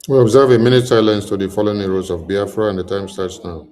We observe a minute silence to the fallen heroes of Biafra, and the time starts now.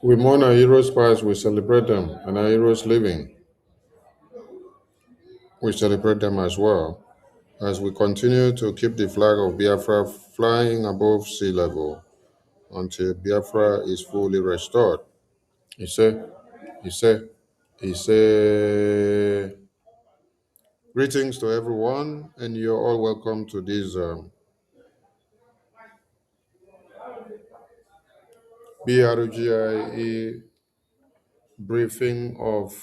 We mourn our heroes past, we celebrate them, and our heroes living, we celebrate them as well, as we continue to keep the flag of Biafra flying above sea level until Biafra is fully restored. Ise, Ise, Ise. Greetings to everyone, and you're all welcome to this BRGIE briefing of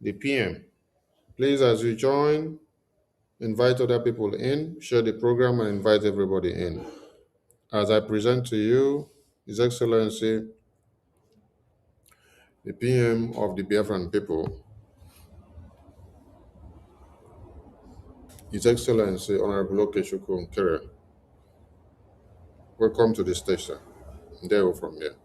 the PM. Please, as you join, invite other people in, share the program, and invite everybody in. As I present to you, His Excellency, the PM of the Biafran people, His Excellency Honorable Nkere. Welcome to the station. There from here.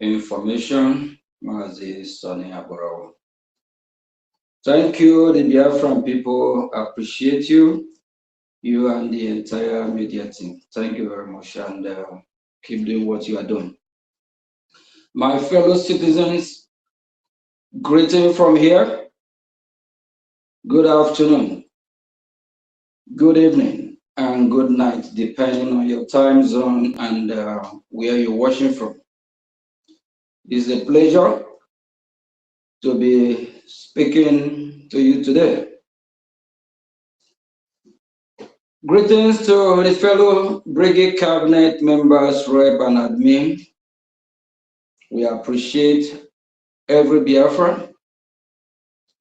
Information, Mazi Sonny Aboro. Thank you, the Biafran people. Appreciate you, you and the entire media team. Thank you very much, and keep doing what you are doing. My fellow citizens, greeting from here. Good afternoon, good evening, and good night, depending on your time zone and where you're watching from. It's a pleasure to be speaking to you today. Greetings to the fellow Brgie cabinet members, Rep and admin. We appreciate every Biafra,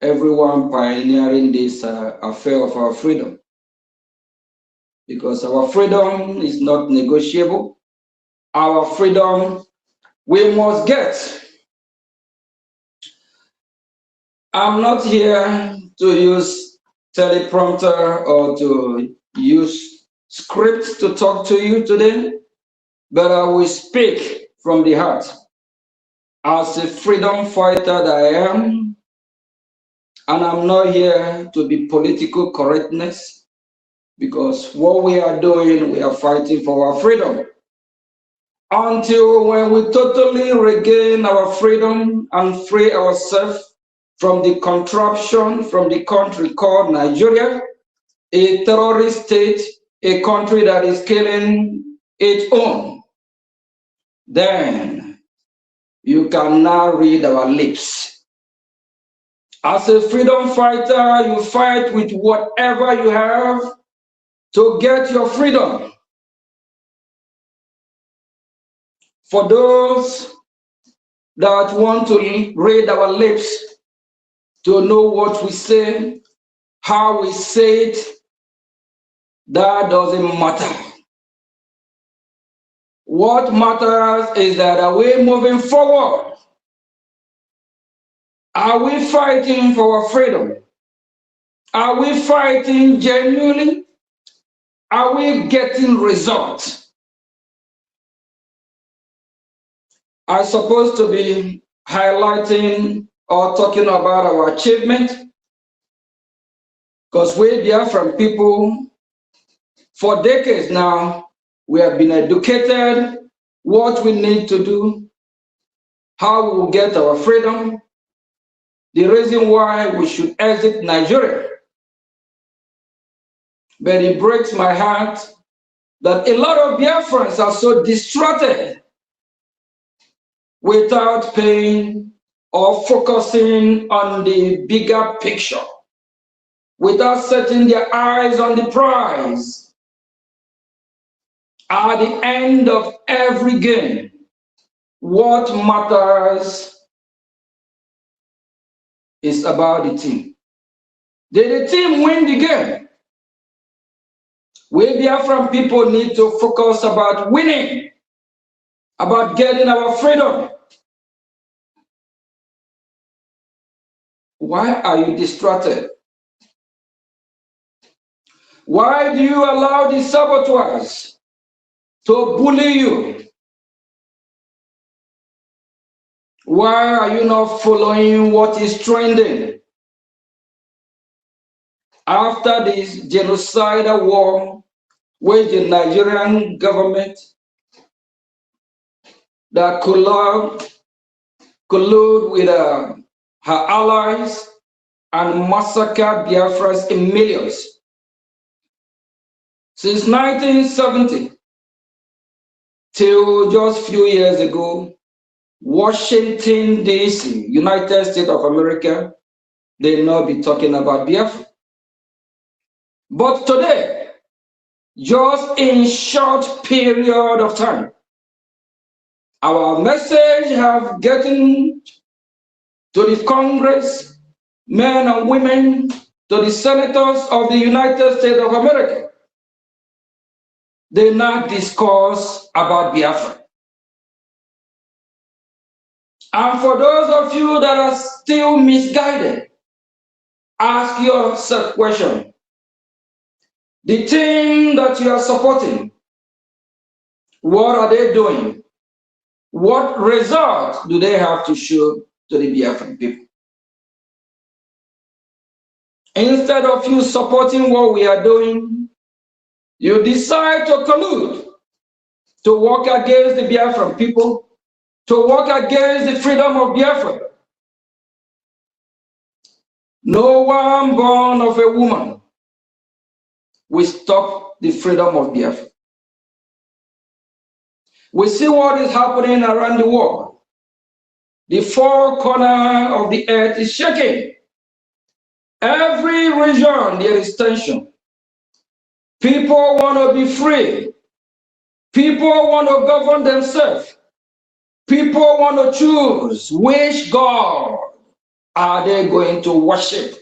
everyone pioneering this affair of our freedom. Because our freedom is not negotiable. Our freedom we must get. I'm not here to use teleprompter or to use script to talk to you today, but I will speak from the heart. As a freedom fighter that I am, and I'm not here to be political correctness, because what we are doing, we are fighting for our freedom. Until when we totally regain our freedom and free ourselves from the contraption from the country called Nigeria, a terrorist state, a country that is killing its own, then you can now read our lips. As a freedom fighter, you fight with whatever you have to get your freedom. For those that want to read our lips, to know what we say, how we say it, that doesn't matter. What matters is that are we moving forward? Are we fighting for our freedom? Are we fighting genuinely? Are we getting results? I'm supposed to be highlighting or talking about our achievement because we Biafran people, for decades now, we have been educated what we need to do, how we will get our freedom, the reason why we should exit Nigeria. But it breaks my heart that a lot of Biafrans are so distracted without paying or focusing on the bigger picture, without setting their eyes on the prize. At the end of every game, what matters is about the team. Did the team win the game? We Biafran people need to focus about winning, about getting our freedom. Why are you distracted? Why do you allow the saboteurs to bully you? Why are you not following what is trending? After this genocidal war waged the Nigerian government that collude with her allies and massacre Biafrans in millions. Since 1970 till just a few years ago, Washington, D.C., United States of America, they not be talking about Biafra. But today, just in short period of time, our message have gotten to the Congress, men and women, to the senators of the United States of America. They now discuss about Biafra. And for those of you that are still misguided, ask yourself a question. The team that you are supporting, what are they doing? What results do they have to show to the Biafran people? Instead of you supporting what we are doing, you decide to collude, to work against the Biafran people, to work against the freedom of Biafra. No one born of a woman will stop the freedom of Biafra. We see what is happening around the world. The four corners of the earth is shaking. Every region there is tension. People want to be free. People want to govern themselves. People want to choose which God are they going to worship.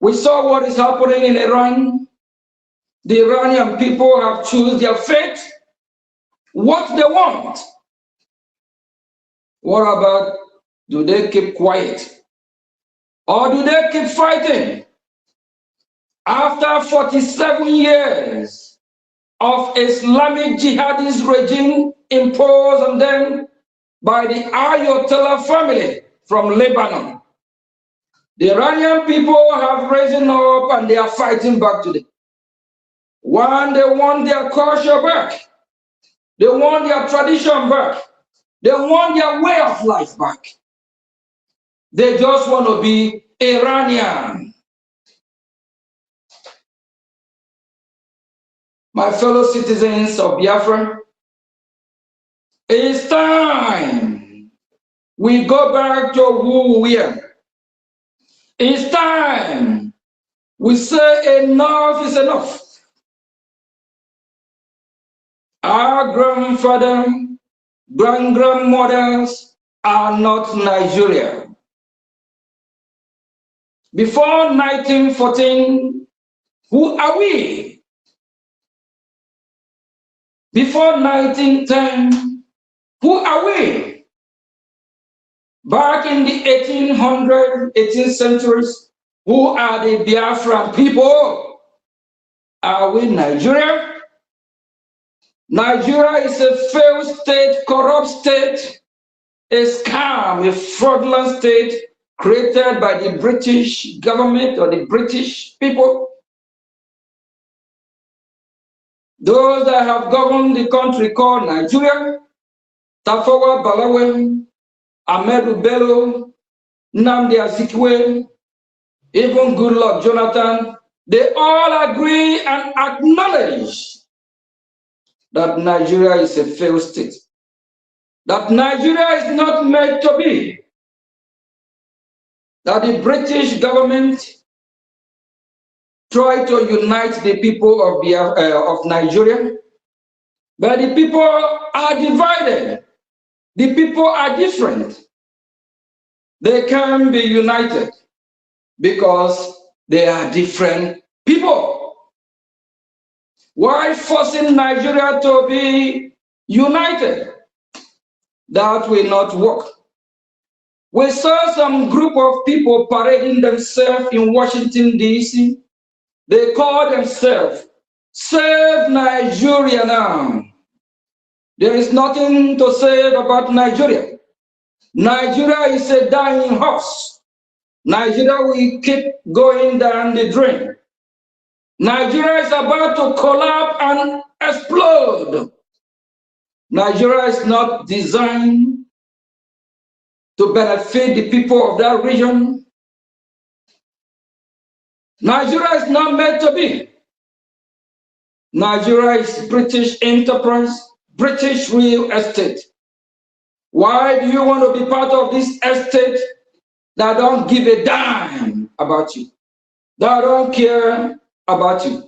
We saw what is happening in Iran. The Iranian people have chosen their fate, what they want. What about, do they keep quiet? Or do they keep fighting? After 47 years of Islamic jihadist regime imposed on them by the Ayatollah family from Lebanon, the Iranian people have risen up and they are fighting back today. One, they want their culture back. They want their tradition back. They want their way of life back. They just want to be Iranian. My fellow citizens of Biafra, it's time we go back to who we are. It's time we say enough is enough. Our grandfather, grandmothers are not Nigeria. Before 1914, who are we? before 1910, who are we? Back in the 1800s, 18th centuries, who are the Biafran people? Are we Nigeria? Nigeria is a failed state, corrupt state, a scam, a fraudulent state created by the British government or the British people. Those that have governed the country called Nigeria, Tafawa Balewa, Ahmedu Bello, Nnamdi Azikiwe, even Goodluck Jonathan, they all agree and acknowledge that Nigeria is a failed state, that Nigeria is not meant to be, that the British government tried to unite the people of Nigeria, but the people are divided. The people are different. They can be united because they are different people. Why forcing Nigeria to be united? That will not work. We saw some group of people parading themselves in Washington, D.C. They call themselves Save Nigeria Now. There is nothing to say about Nigeria. Nigeria is a dying horse. Nigeria will keep going down the drain. Nigeria is about to collapse and explode. Nigeria is not designed to benefit the people of that region. Nigeria is not meant to be. Nigeria is British enterprise, British real estate. Why do you want to be part of this estate that don't give a dime about you, that don't care about you?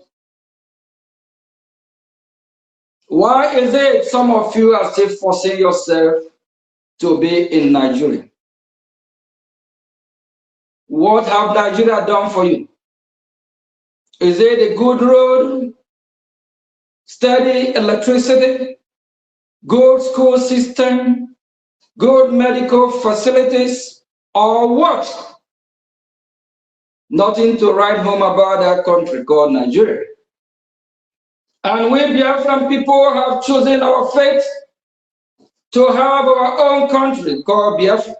Why is it some of you are still forcing yourself to be in Nigeria? What have Nigeria done for you? Is it a good road, steady electricity, good school system, good medical facilities, or what? Nothing to write home about that country called Nigeria. And we Biafran people have chosen our fate to have our own country called Biafra.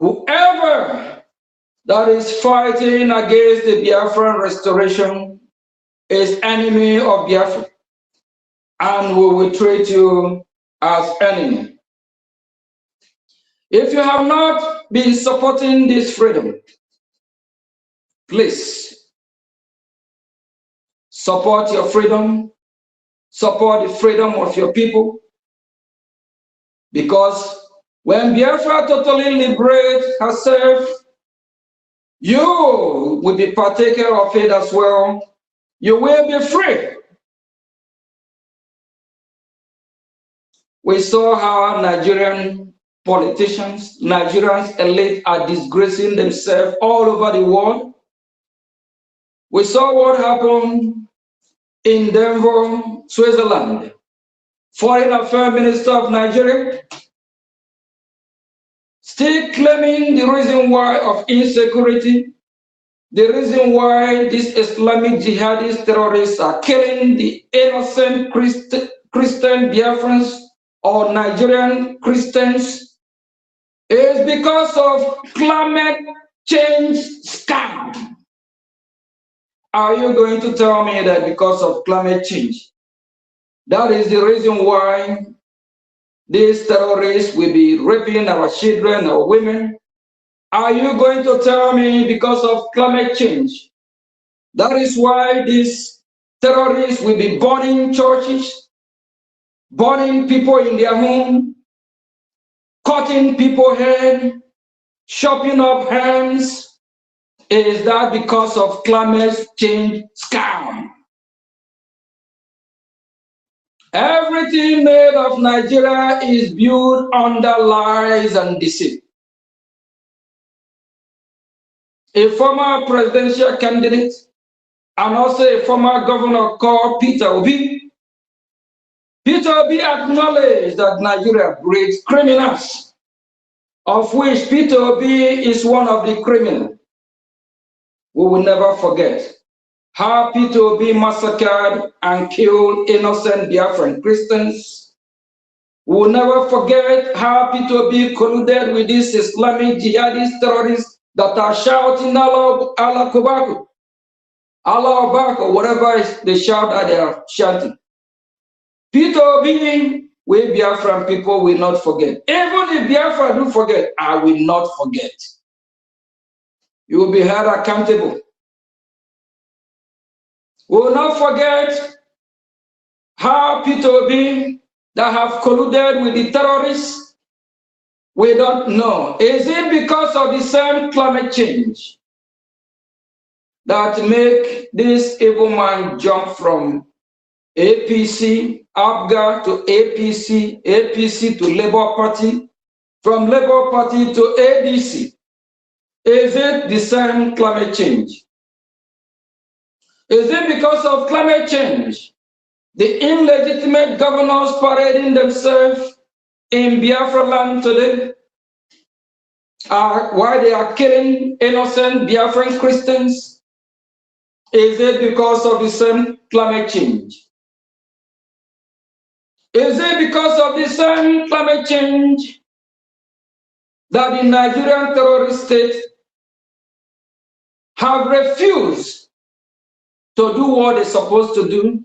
Whoever that is fighting against the Biafran restoration is enemy of Biafra, and we will treat you as enemy. If you have not been supporting this freedom, please support your freedom, support the freedom of your people, because when Biafra totally liberates herself, you will be partaker of it as well. You will be free. We saw how Nigerian politicians, Nigerians elite are disgracing themselves all over the world. We saw what happened in Denver, Switzerland. Foreign Affairs Minister of Nigeria still claiming the reason why of insecurity, the reason why these Islamic jihadist terrorists are killing the innocent Christian Biafrans or Nigerian Christians is because of climate change scam. Are you going to tell me that because of climate change, that is the reason why these terrorists will be raping our children or women? Are you going to tell me because of climate change, that is why these terrorists will be burning churches, burning people in their home, cutting people's head, chopping up hands? Is that because of climate change scam? Everything made of Nigeria is built under lies and deceit. A former presidential candidate and also a former governor called Peter Obi. Peter Obi acknowledged that Nigeria breeds criminals, of which Peter Obi is one of the criminals. We will never forget how Peter Obi massacred and killed innocent Biafran Christians. We will never forget how Peter Obi colluded with these Islamic jihadist terrorists that are shouting Allah Akbar, Allah Akbar, or whatever they shout that they are shouting. Peter Obi, we Biafran people will not forget. Even if Biafra do forget, I will not forget. You will be held accountable. We will not forget how Peter Obi that have colluded with the terrorists. We don't know. Is it because of the same climate change that make this evil man jump from APC, ABGA to APC, APC to Labour Party, from Labour Party to ADC? Is it the same climate change? Is it because of climate change? The illegitimate governors parading themselves in Biafra land today are why they are killing innocent Biafran Christians? Is it because of the same climate change? Is it because of the same climate change that the Nigerian terrorist state have refused to do what they're supposed to do,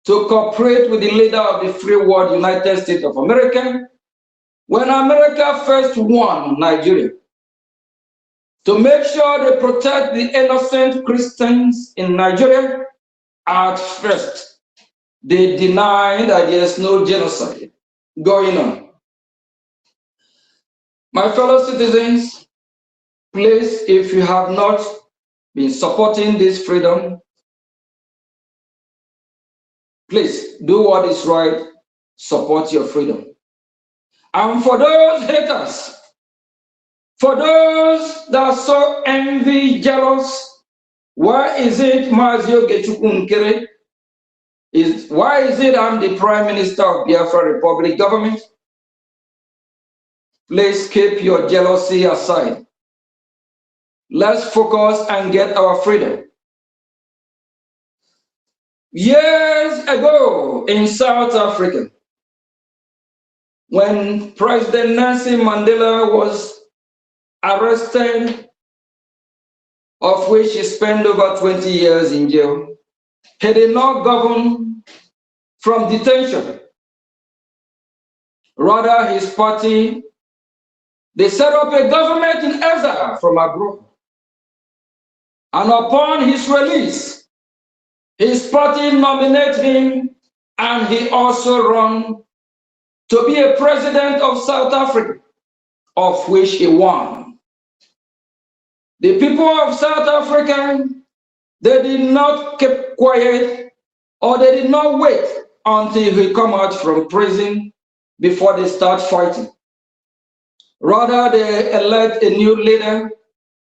to cooperate with the leader of the free world, United States of America, when America first won Nigeria, to make sure they protect the innocent Christians in Nigeria? At first, they deny that there's no genocide going on. My fellow citizens, please, if you have not been supporting this freedom, please do what is right, support your freedom. And for those haters, for those that are so envy, jealous, why is it Mazio Gechukwu Nkere? Why is it I'm the Prime Minister of Biafra Republic government? Please keep your jealousy aside. Let's focus and get our freedom. Years ago in South Africa, when President Nelson Mandela was arrested, of which he spent over 20 years in jail, he did not govern from detention. Rather, his party, they set up a government in exile from abroad. And upon his release, his party nominated him, and he also ran to be a president of South Africa, of which he won. The people of South Africa, they did not keep quiet, or they did not wait until he come out from prison before they start fighting. Rather, they elect a new leader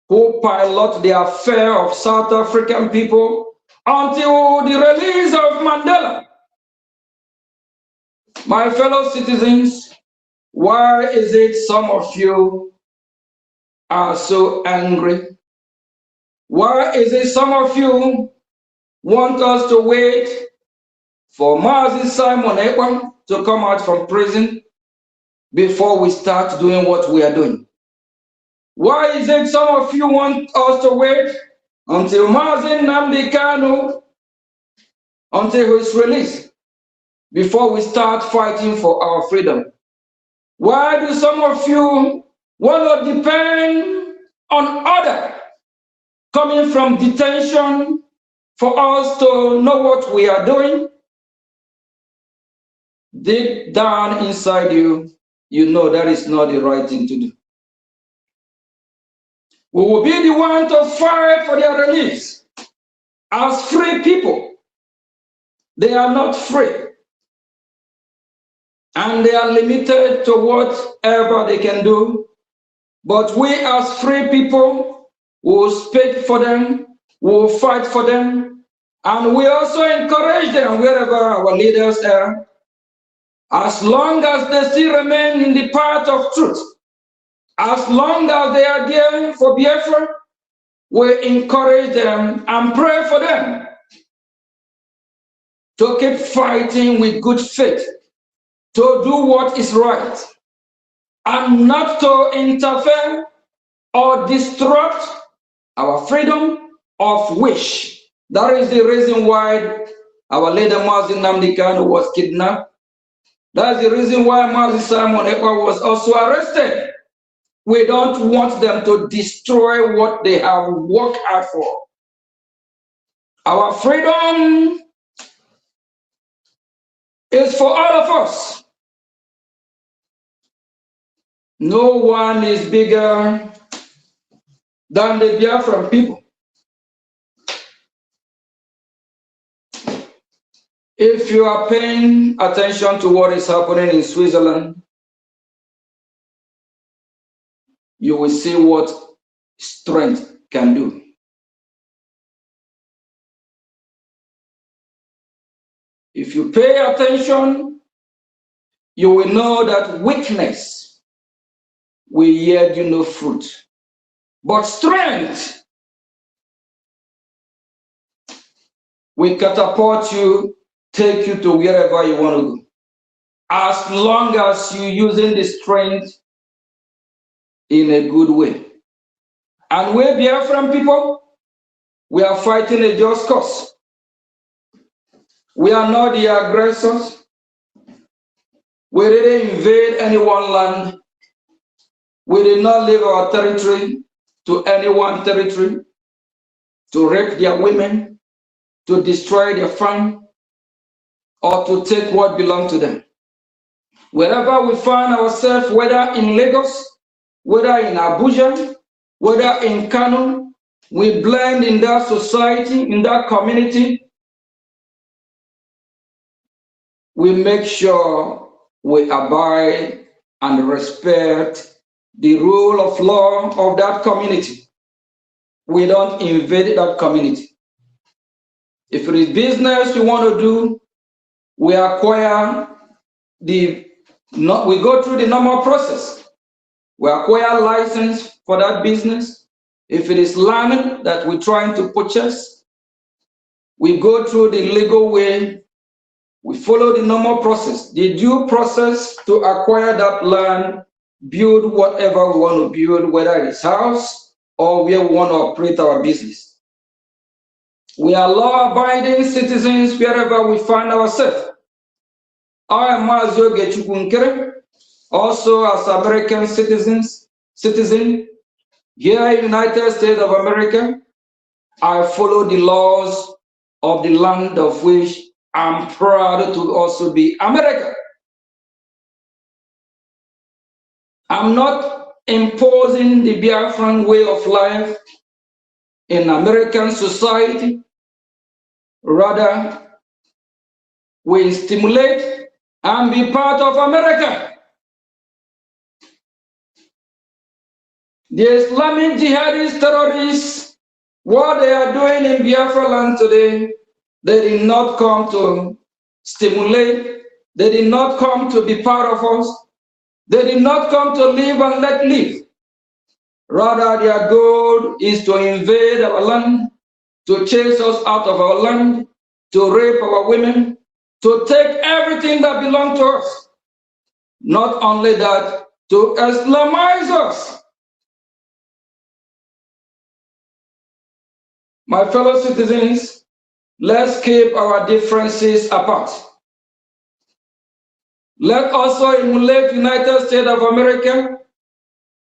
who pilot the affair of South African people until the release of Mandela. My fellow citizens, why is it some of you are so angry? Why is it some of you want us to wait for Mazi Simon Ekwan to come out from prison before we start doing what we are doing? Why is it some of you want us to wait until Mazi Nnamdi Kanu, until he's released, before we start fighting for our freedom? Why do some of you want to depend on others coming from detention for us to know what we are doing? Deep down inside you, you know that is not the right thing to do. We will be the one to fight for their release. As free people, they are not free. And they are limited to whatever they can do. But we as free people will speak for them, will fight for them, And we also encourage them wherever our leaders are, as long as they still remain in the path of truth, as long as they are there for Biafra, we encourage them and pray for them to keep fighting with good faith, to do what is right, and not to interfere or disrupt our freedom of wish. That is the reason why our leader Mazi Nnamdi Kanu was kidnapped. That's the reason why Mazi Simon Ekpa was also arrested. We don't want them to destroy what they have worked hard for. Our freedom is for all of us. No one is bigger than the Biafran people. If you are paying attention to what is happening in Switzerland, you will see what strength can do. If you pay attention, you will know that weakness will yield you no fruit. But strength will catapult you, take you to wherever you want to go. As long as you're using the strength in a good way. And we Biafran people, we are fighting a just cause. We are not the aggressors. We didn't invade anyone's land. We did not leave our territory to anyone's territory, to rape their women, to destroy their farm, or to take what belongs to them. Wherever we find ourselves, whether in Lagos, whether in Abuja, whether in Kano, we blend in that society, in that community. We make sure we abide and respect the rule of law of that community. We don't invade that community. If it is business you want to do, we acquire we go through the normal process. We acquire license for that business. If it is land that we're trying to purchase, we go through the legal way. We follow the normal process, the due process to acquire that land, build whatever we want to build, whether it's house or where we want to operate our business. We are law-abiding citizens wherever we find ourselves. I am Nkere, also as American citizen here in the United States of America. I follow the laws of the land of which I'm proud to also be American. I'm not imposing the Biafran way of life in American society. Rather, we stimulate and be part of America. The Islamic jihadist terrorists, what they are doing in Biafra land today, they did not come to stimulate. They did not come to be part of us. They did not come to live and let live. Rather, their goal is to invade our land, to chase us out of our land, to rape our women, to take everything that belongs to us. Not only that, to Islamize us. My fellow citizens, let's keep our differences apart. Let also emulate United States of America,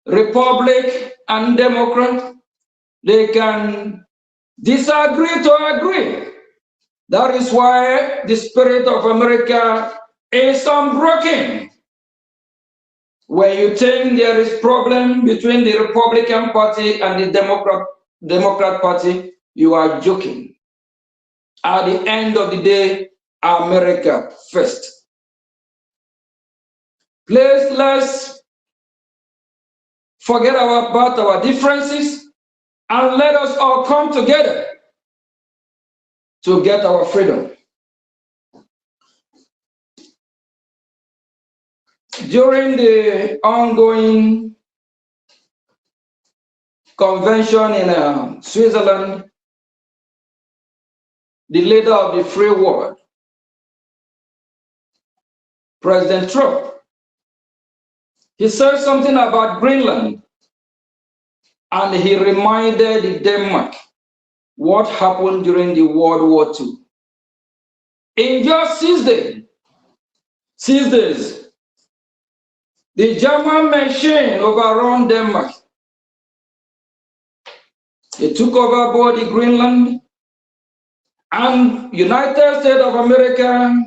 Republic and Democrat. They can disagree to agree. That is why the spirit of America is unbroken. When you think there is problem between the Republican Party and the Democrat Party, you are joking. At the end of the day, America first. Please, let's forget about our differences and let us all come together to get our freedom. During the ongoing convention in Switzerland, the leader of the free world, President Trump, he said something about Greenland, and he reminded Denmark what happened during the World War II. In just 6 days, the German machine overran Denmark. They took over both the Greenland and United States of America.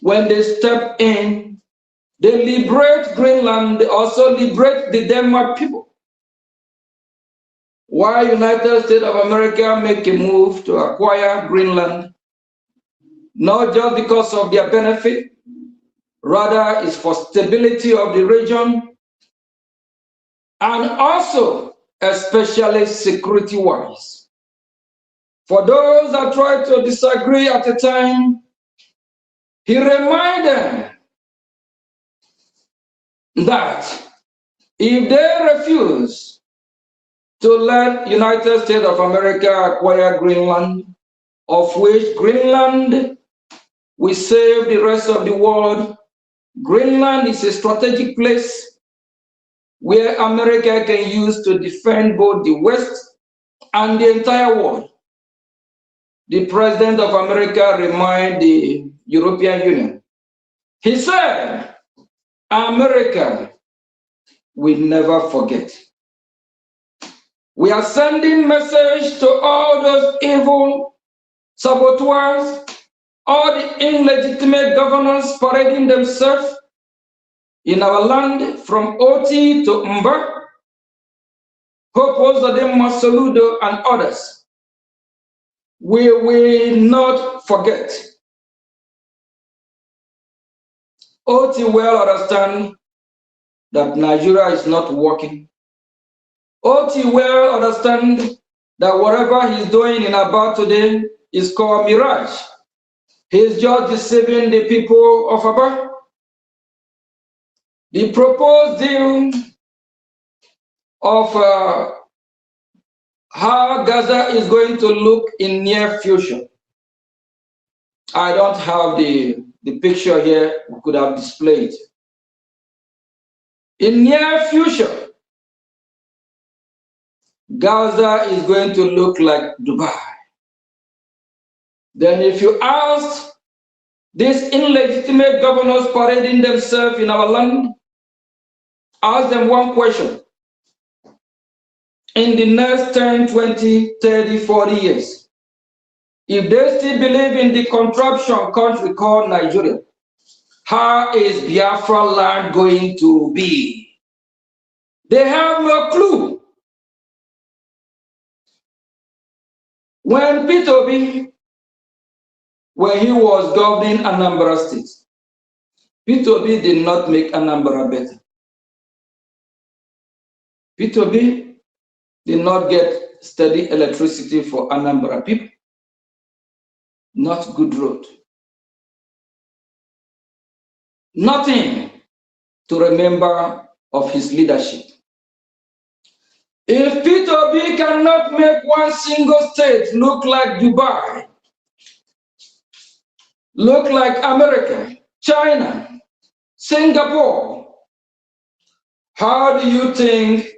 When they step in, they liberate Greenland, they also liberate the Denmark people. Why United States of America make a move to acquire Greenland? Not just because of their benefit, rather it's for stability of the region, and also especially security-wise. For those that try to disagree at the time, he reminded them that if they refuse to let United States of America acquire Greenland, of which Greenland will save the rest of the world, Greenland is a strategic place where America can use to defend both the West and the entire world. The President of America reminded the European Union. He said, America will never forget. We are sending message to all those evil saboteurs, all the illegitimate governors parading themselves in our land from Oti to Mba, Hopo Zadema Soludo and others. We will not forget. Oti well understand that Nigeria is not working. Oti well understand that whatever he's doing in Aba today is called mirage. He's just deceiving the people of Aba. The proposed deal of how Gaza is going to look in near future. I don't have the picture here, we could have displayed. In near future, Gaza is going to look like Dubai. Then if you ask these illegitimate governors parading themselves in our land, ask them one question. In the next 10, 20, 30, 40 years, if they still believe in the contraption country called Nigeria, how is Biafra land going to be? They have no clue. When Peter Obi, when he was governing Anambra State, Peter Obi did not make Anambra better. Peter Obi did not get steady electricity for Anambra people. Not good road. Nothing to remember of his leadership. If Peter Obi cannot make one single state look like Dubai, look like America, China, Singapore, how do you think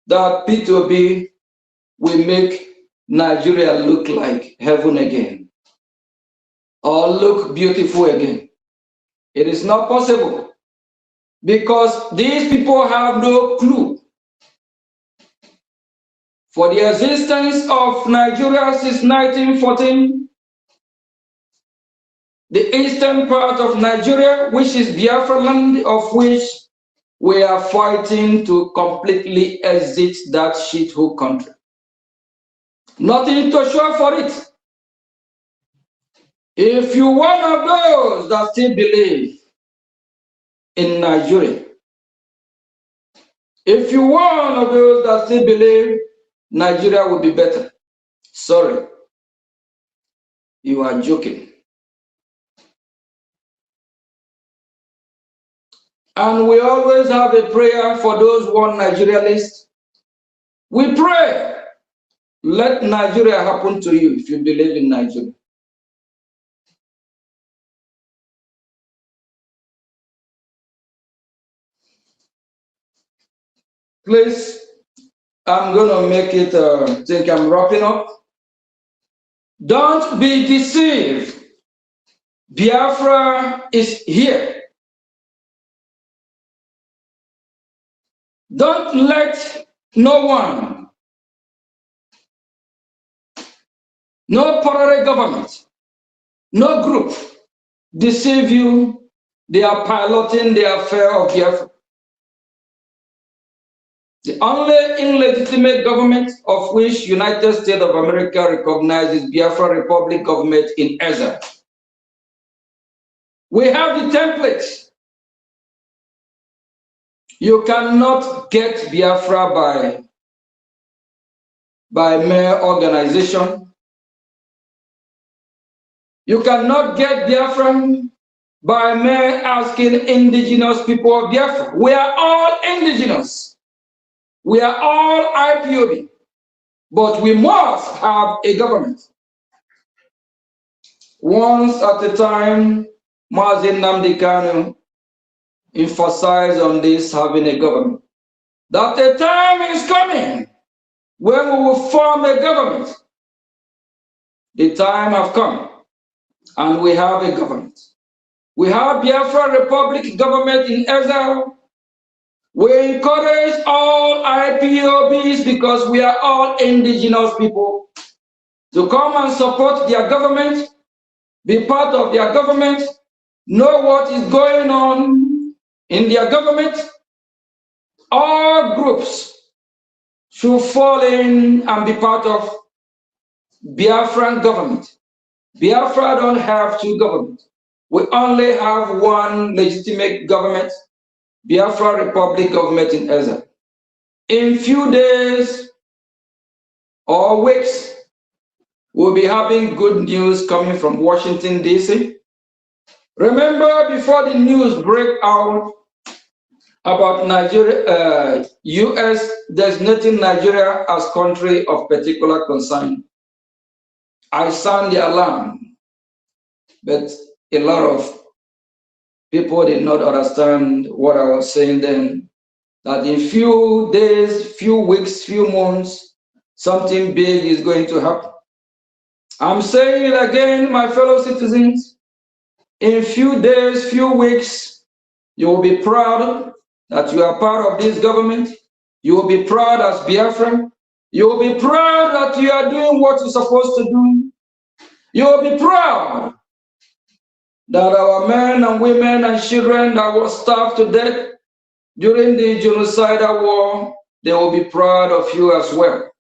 that Peter Obi will make Nigeria look like heaven again or look beautiful again? It is not possible because these people have no clue. For the existence of Nigeria since 1914, the eastern part of Nigeria, which is Biafra land, of which we are fighting to completely exit that shithole country. Nothing to show for it. If you're one of those that still believe in Nigeria, if you're one of those that still believe Nigeria will be better, sorry. You are joking. And we always have a prayer for those one Nigeria list. We pray, let Nigeria happen to you if you believe in Nigeria. Please, I'm going to make it, think I'm wrapping up. Don't be deceived. Biafra is here. Don't let no one, no parallel government, no group deceive you. They are piloting the affair of Biafra. The only illegitimate government of which United States of America recognizes Biafra Republic government in Ezra. We have the templates. You cannot get Biafra by mere organization. You cannot get Biafra by mere asking indigenous people of Biafra. We are all indigenous. We are all IPOB. But we must have a government. Once at a time, Mazin Nnamdi Kanu emphasized on this having a government. That a time is coming when we will form a government. The time has come, and we have a government. We have Biafra Republic government in Ezra. We encourage all IPOBs, because we are all indigenous people, to come and support their government, be part of their government, know what is going on in their government. All groups should fall in and be part of Biafran government. Biafra don't have two governments. We only have one legitimate government, Biafra Republic government in Ezra. In few days or weeks, we'll be having good news coming from Washington, D.C. Remember, before the news break out about Nigeria, U.S. designating Nigeria as country of particular concern, I sound the alarm, but a lot of people did not understand what I was saying then, that in few days, few weeks, few months, something big is going to happen. I'm saying it again, my fellow citizens, in few days, few weeks, you will be proud that you are part of this government. You will be proud as Biafran. You will be proud that you are doing what you're supposed to do. You will be proud that our men and women and children that were starved to death during the genocidal war, they will be proud of you as well.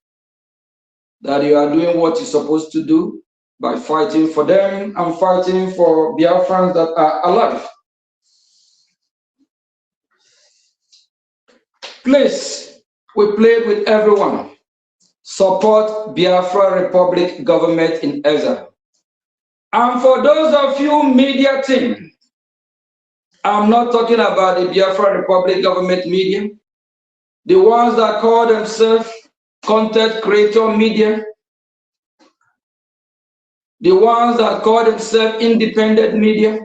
That you are doing what you're supposed to do by fighting for them and fighting for Biafrans that are alive. Please, we plead with everyone, support Biafra Republic government in Ezra. And for those of you media team, I'm not talking about the Biafra Republic government media, the ones that call themselves content creator media, the ones that call themselves independent media,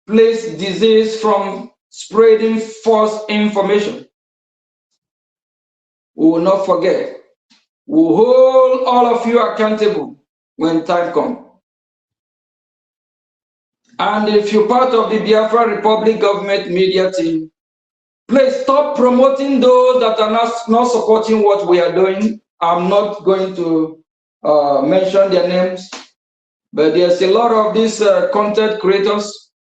please desist from spreading false information. We will not forget. We will hold all of you accountable when time comes. And if you're part of the Biafra Republic government media team, please stop promoting those that are not supporting what we are doing. I'm not going to mention their names, but there's a lot of these content creators,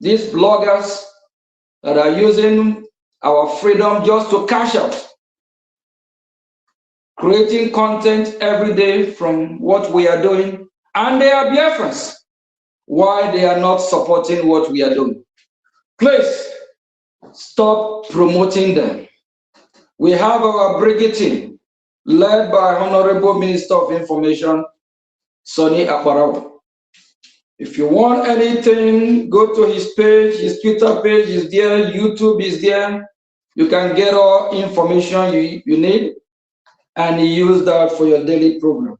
these bloggers that are using our freedom just to cash out, creating content every day from what we are doing, and they are Biafrans. Why they are not supporting what we are doing? Please stop promoting them. We have our Brgie team, led by Honorable Minister of Information, Sonny Akbarao. If you want anything, go to his page, his Twitter page is there, YouTube is there. You can get all information you need and use that for your daily program.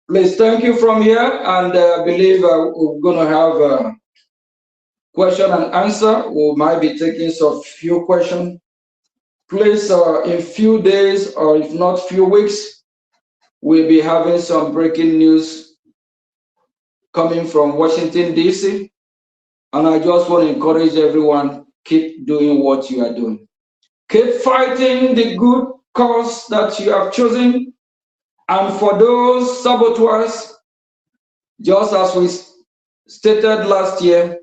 Please, thank you from here, and I believe we're going to have a question and answer. We might be taking some few questions. Please, in few days or if not few weeks, we'll be having some breaking news coming from Washington, D.C. And I just want to encourage everyone, keep doing what you are doing. Keep fighting the good cause that you have chosen. And for those saboteurs, just as we stated last year,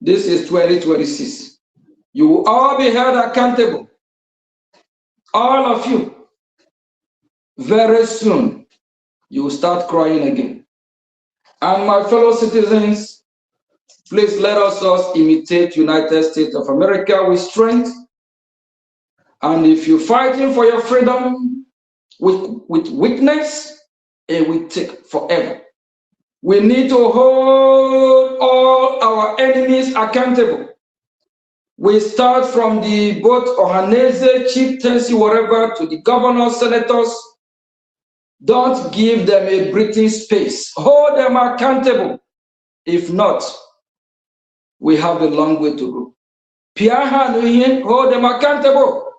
this is 2026. You will all be held accountable. All of you. Very soon, you will start crying again. And my fellow citizens, please let us imitate United States of America with strength. And if you're fighting for your freedom with weakness, it will take forever. We need to hold all our enemies accountable. We start from the both Ohanese, chieftaincy, whatever, to the governors, senators. Don't give them a breathing space. Hold them accountable. If not, we have a long way to go. Hold them accountable.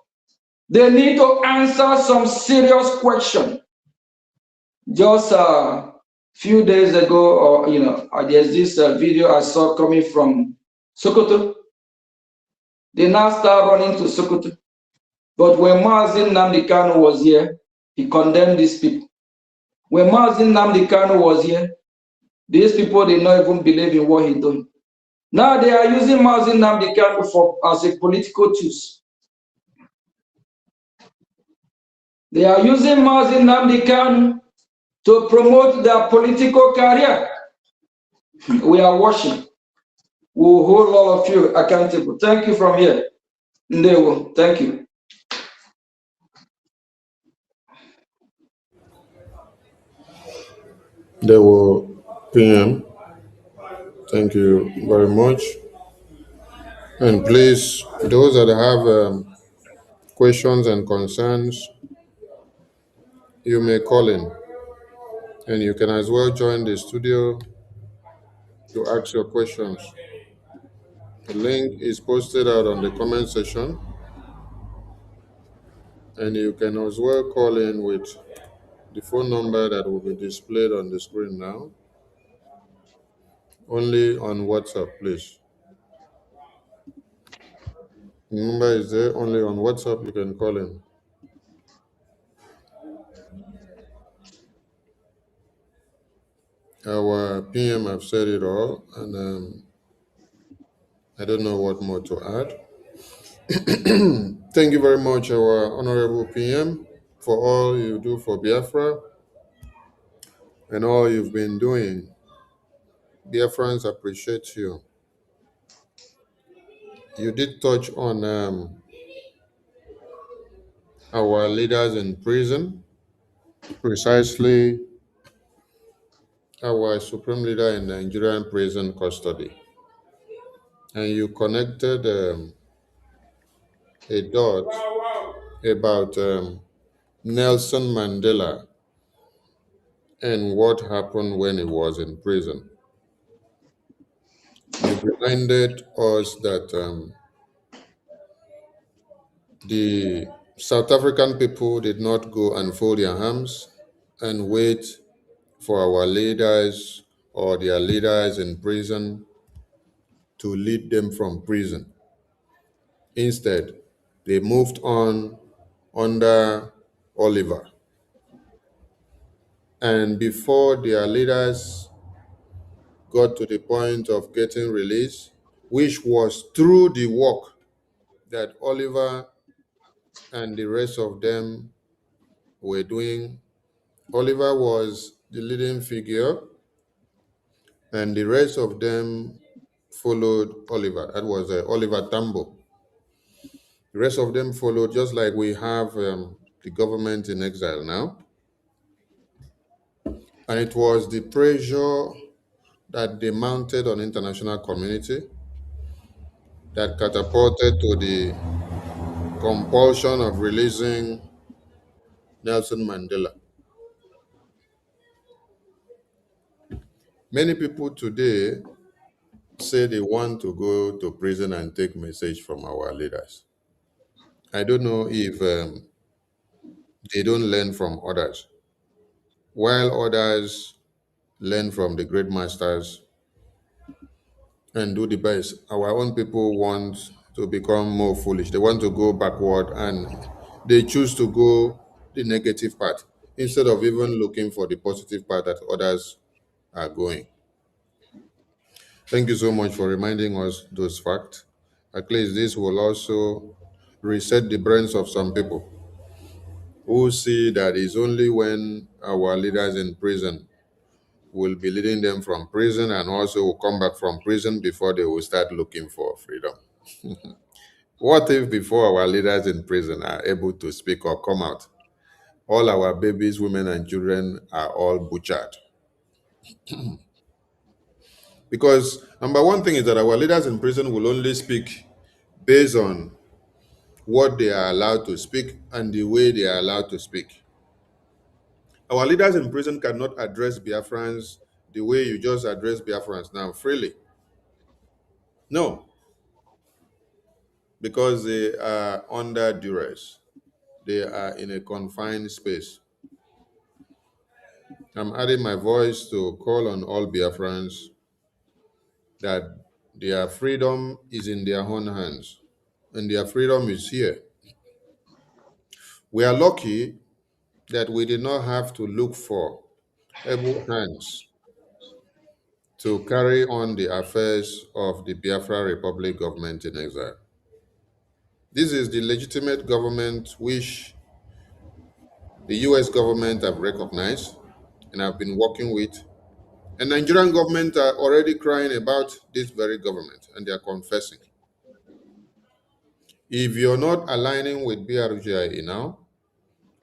They need to answer some serious question. Just a few days ago, or there's this video I saw coming from Sokoto. They now start running to Sokoto. But when Mazin Nnamdi Kanu was here, he condemned these people. When Mazin Nnamdi Kanu was here, these people did not even believe in what he's doing. Now they are using Mazin Nnamdi Kanu as a political tool. They are using Mazin Nnamdi Kanu to promote their political career. We are watching. We will hold all of you accountable. Thank you from here. Ndewo. Thank you. There were PM. Thank you very much. And please, those that have questions and concerns, you may call in. And you can as well join the studio to ask your questions. The link is posted out on the comment section. And you can as well call in with the phone number that will be displayed on the screen now. Only on WhatsApp, please. The number is there. Only on WhatsApp you can call in. Our PM have said it all, and I don't know what more to add. Thank you very much, our honorable PM, for all you do for Biafra and all you've been doing. Biafrans appreciate you. You did touch on our leaders in prison, precisely our supreme leader in Nigerian prison custody. And you connected a dot about Nelson Mandela and what happened when he was in prison. You reminded us that the South African people did not go and fold their arms and wait for our leaders or their leaders in prison to lead them from prison. Instead, they moved on under Oliver. And before their leaders got to the point of getting released, which was through the work that Oliver and the rest of them were doing. Oliver was the leading figure, and the rest of them followed Oliver. That was Oliver Tambo. The rest of them followed, just like we have the government in exile now. And it was the pressure that they mounted on international community that catapulted to the compulsion of releasing Nelson Mandela. Many people today say they want to go to prison and take message from our leaders. I don't know if they don't learn from others. While others learn from the great masters and do the best, our own people want to become more foolish. They want to go backward and they choose to go the negative path instead of even looking for the positive path that others are going. Thank you so much for reminding us those facts. At least this will also reset the brains of some people who see that it's only when our leaders in prison will be leading them from prison and also will come back from prison before they will start looking for freedom. What if before our leaders in prison are able to speak or come out, all our babies, women, and children are all butchered? Because number one thing is that our leaders in prison will only speak based on what they are allowed to speak and the way they are allowed to speak. Our leaders in prison cannot address Biafrans the way you just address Biafrans now, freely. No, because they are under duress. They are in a confined space. I'm adding my voice to call on all Biafrans that their freedom is in their own hands and their freedom is here. We are lucky that we did not have to look for able hands to carry on the affairs of the Biafra Republic government in exile. This is the legitimate government which the US government have recognized and have been working with. And Nigerian government are already crying about this very government and they are confessing. If you're not aligning with BRGIE now,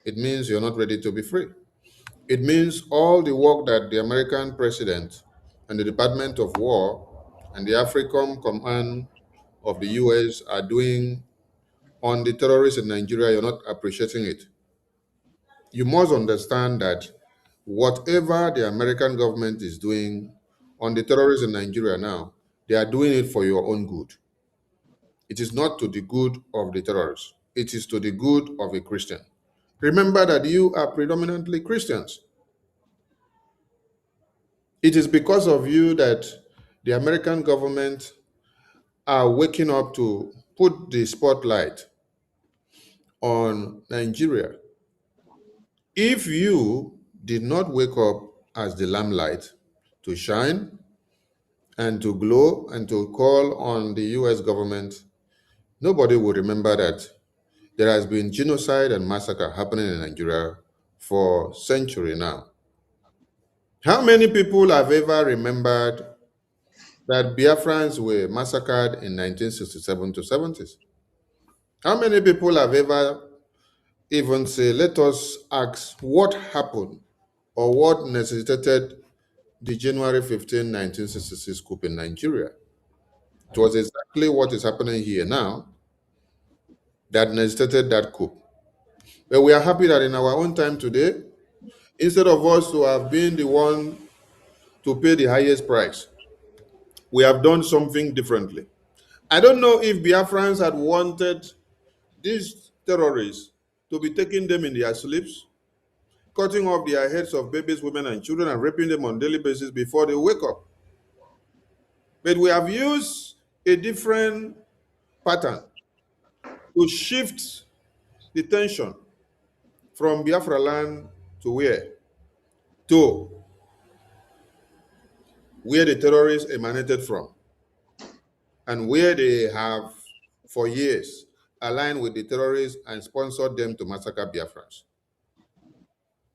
it means you're not ready to be free. It means all the work that the American president and the Department of War and the AFRICOM Command of the US are doing on the terrorists in Nigeria, you're not appreciating it. You must understand that whatever the American government is doing on the terrorists in Nigeria now, they are doing it for your own good. It is not to the good of the terrorists. It is to the good of a Christian. Remember that you are predominantly Christians. It is because of you that the American government are waking up to put the spotlight on Nigeria. If you did not wake up as the lamplight to shine and to glow and to call on the US government, nobody will remember that there has been genocide and massacre happening in Nigeria for centuries now. How many people have ever remembered that Biafrans were massacred in 1967 to 70s? How many people have ever even say, let us ask what happened or what necessitated the January 15, 1966 coup in Nigeria? It was exactly what is happening here now that necessitated that coup. But we are happy that in our own time today, instead of us to have been the one to pay the highest price, we have done something differently. I don't know if Biafrans had wanted these terrorists to be taking them in their sleeps, cutting off their heads of babies, women, and children, and raping them on a daily basis before they wake up. But we have used a different pattern to shift the tension from Biafra land to where? To where the terrorists emanated from and where they have for years aligned with the terrorists and sponsored them to massacre Biafrans.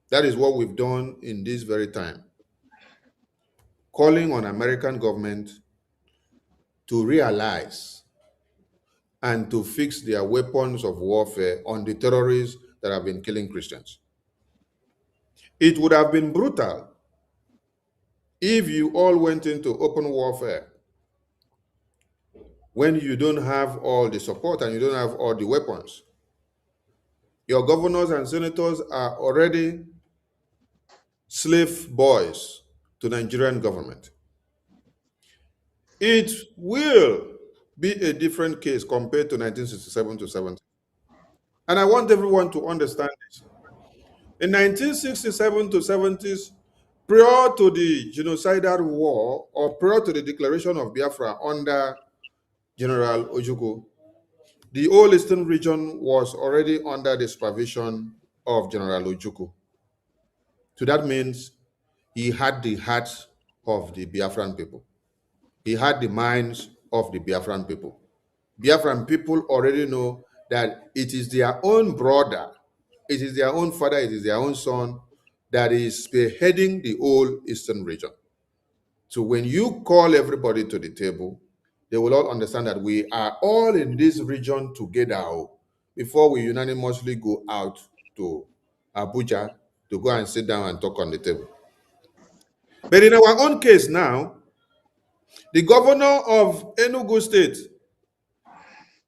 That is what we've done in this very time, calling on American government to realize and to fix their weapons of warfare on the terrorists that have been killing Christians. It would have been brutal If you all went into open warfare when you don't have all the support and you don't have all the weapons, your governors and senators are already slave boys to the Nigerian government. It will be a different case compared to 1967 to 70. And I want everyone to understand this. In 1967 to 70s, prior to the genocidal war or prior to the declaration of Biafra under General Ojukwu, the whole eastern region was already under the supervision of General Ojukwu. So that means he had the hearts of the Biafran people. He had the minds of the Biafran people. Biafran people already know that it is their own brother, it is their own father, it is their own son that is spearheading the whole eastern region. So when you call everybody to the table, they will all understand that we are all in this region together before we unanimously go out to Abuja to go and sit down and talk on the table. But in our own case now, the governor of Enugu State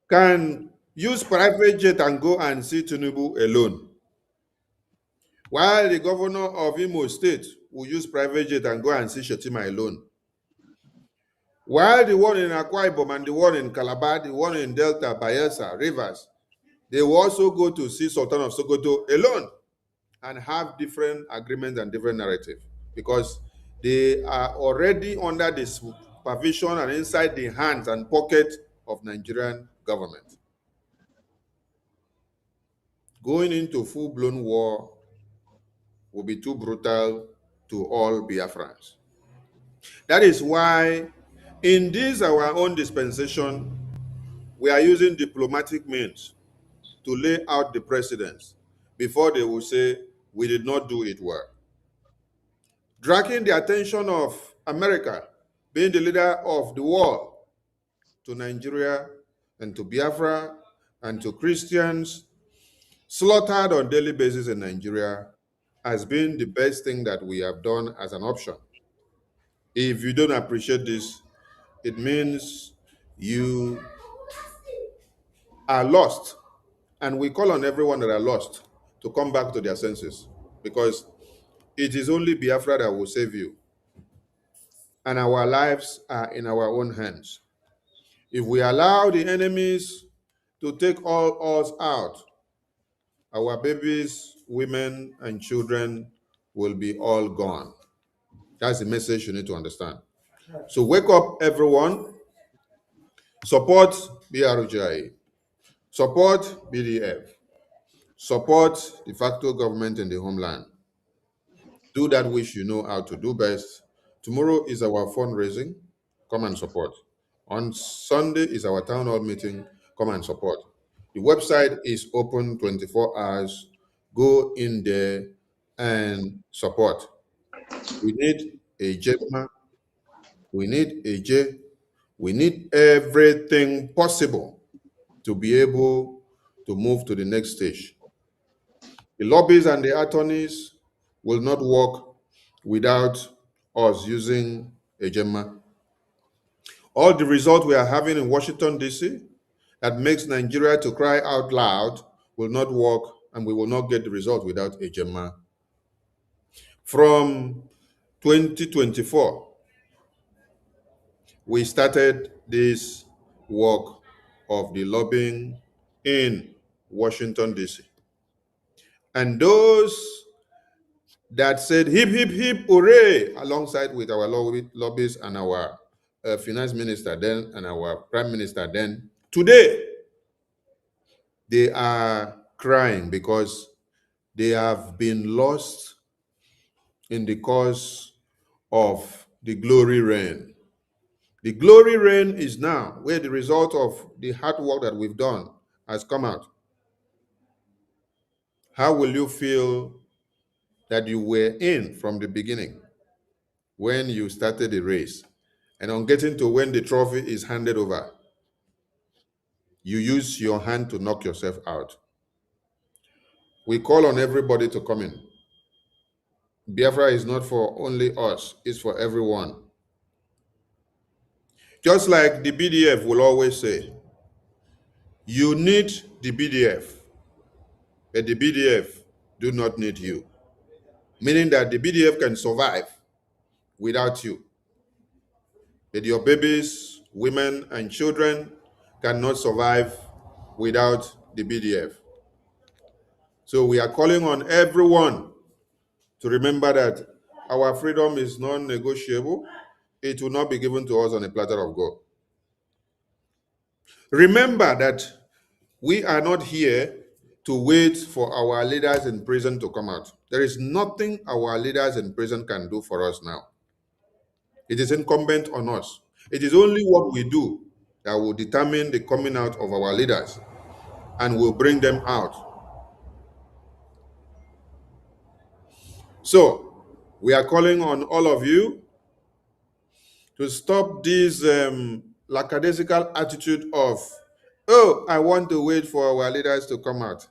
can use private jet and go and see Tinubu alone, while the governor of Imo State will use private jet and go and see Shetima alone. While the one in Akwa Ibom and the one in Calabar, the one in Delta, Bayelsa, Rivers, they will also go to see Sultan of Sokoto alone and have different agreements and different narrative because they are already under the supervision and inside the hands and pocket of Nigerian government. Going into full-blown war will be too brutal to all Biafrans. That is why in this our own dispensation, we are using diplomatic means to lay out the precedents before they will say we did not do it well. Dragging the attention of America, being the leader of the world, to Nigeria and to Biafra and to Christians slaughtered on a daily basis in Nigeria has been the best thing that we have done as an option. If you don't appreciate this, it means you are lost. And we call on everyone that are lost to come back to their senses because it is only Biafra that will save you. And our lives are in our own hands. If we allow the enemies to take all us out, our babies, women, and children will be all gone. That's the message you need to understand. So wake up, everyone. Support BRGI. Support BDF. Support de facto government in the homeland. Do that which you know how to do best. Tomorrow is our fundraising. Come and support. On Sunday is our town hall meeting. Come and support. The website is open 24 hours. Go in there and support. We need a JEPMA. We need a J. We need everything possible to be able to move to the next stage. The lobbies and the attorneys will not work without us using a GEMA. All the results we are having in Washington, D.C., that makes Nigeria to cry out loud will not work, and we will not get the result without a GEMA. From 2024, we started this work of the lobbying in Washington, D.C. And those that said hip, hip, hip, hooray, alongside with our lobbyists and our finance minister then and our prime minister then, today, they are crying because they have been lost in the cause of the glory reign. The glory reign is now where the result of the hard work that we've done has come out. How will you feel that you were in from the beginning when you started the race? And on getting to when the trophy is handed over, you use your hand to knock yourself out. We call on everybody to come in. Biafra is not for only us, it's for everyone. Just like the BDF will always say, you need the BDF, but the BDF do not need you. Meaning that the BDF can survive without you. But your babies, women, and children cannot survive without the BDF. So we are calling on everyone to remember that our freedom is non-negotiable. It will not be given to us on a platter of gold. Remember that we are not here to wait for our leaders in prison to come out. There is nothing our leaders in prison can do for us now. It is incumbent on us. It is only what we do that will determine the coming out of our leaders and will bring them out. So, we are calling on all of you to stop this lackadaisical attitude of, oh, I want to wait for our leaders to come out.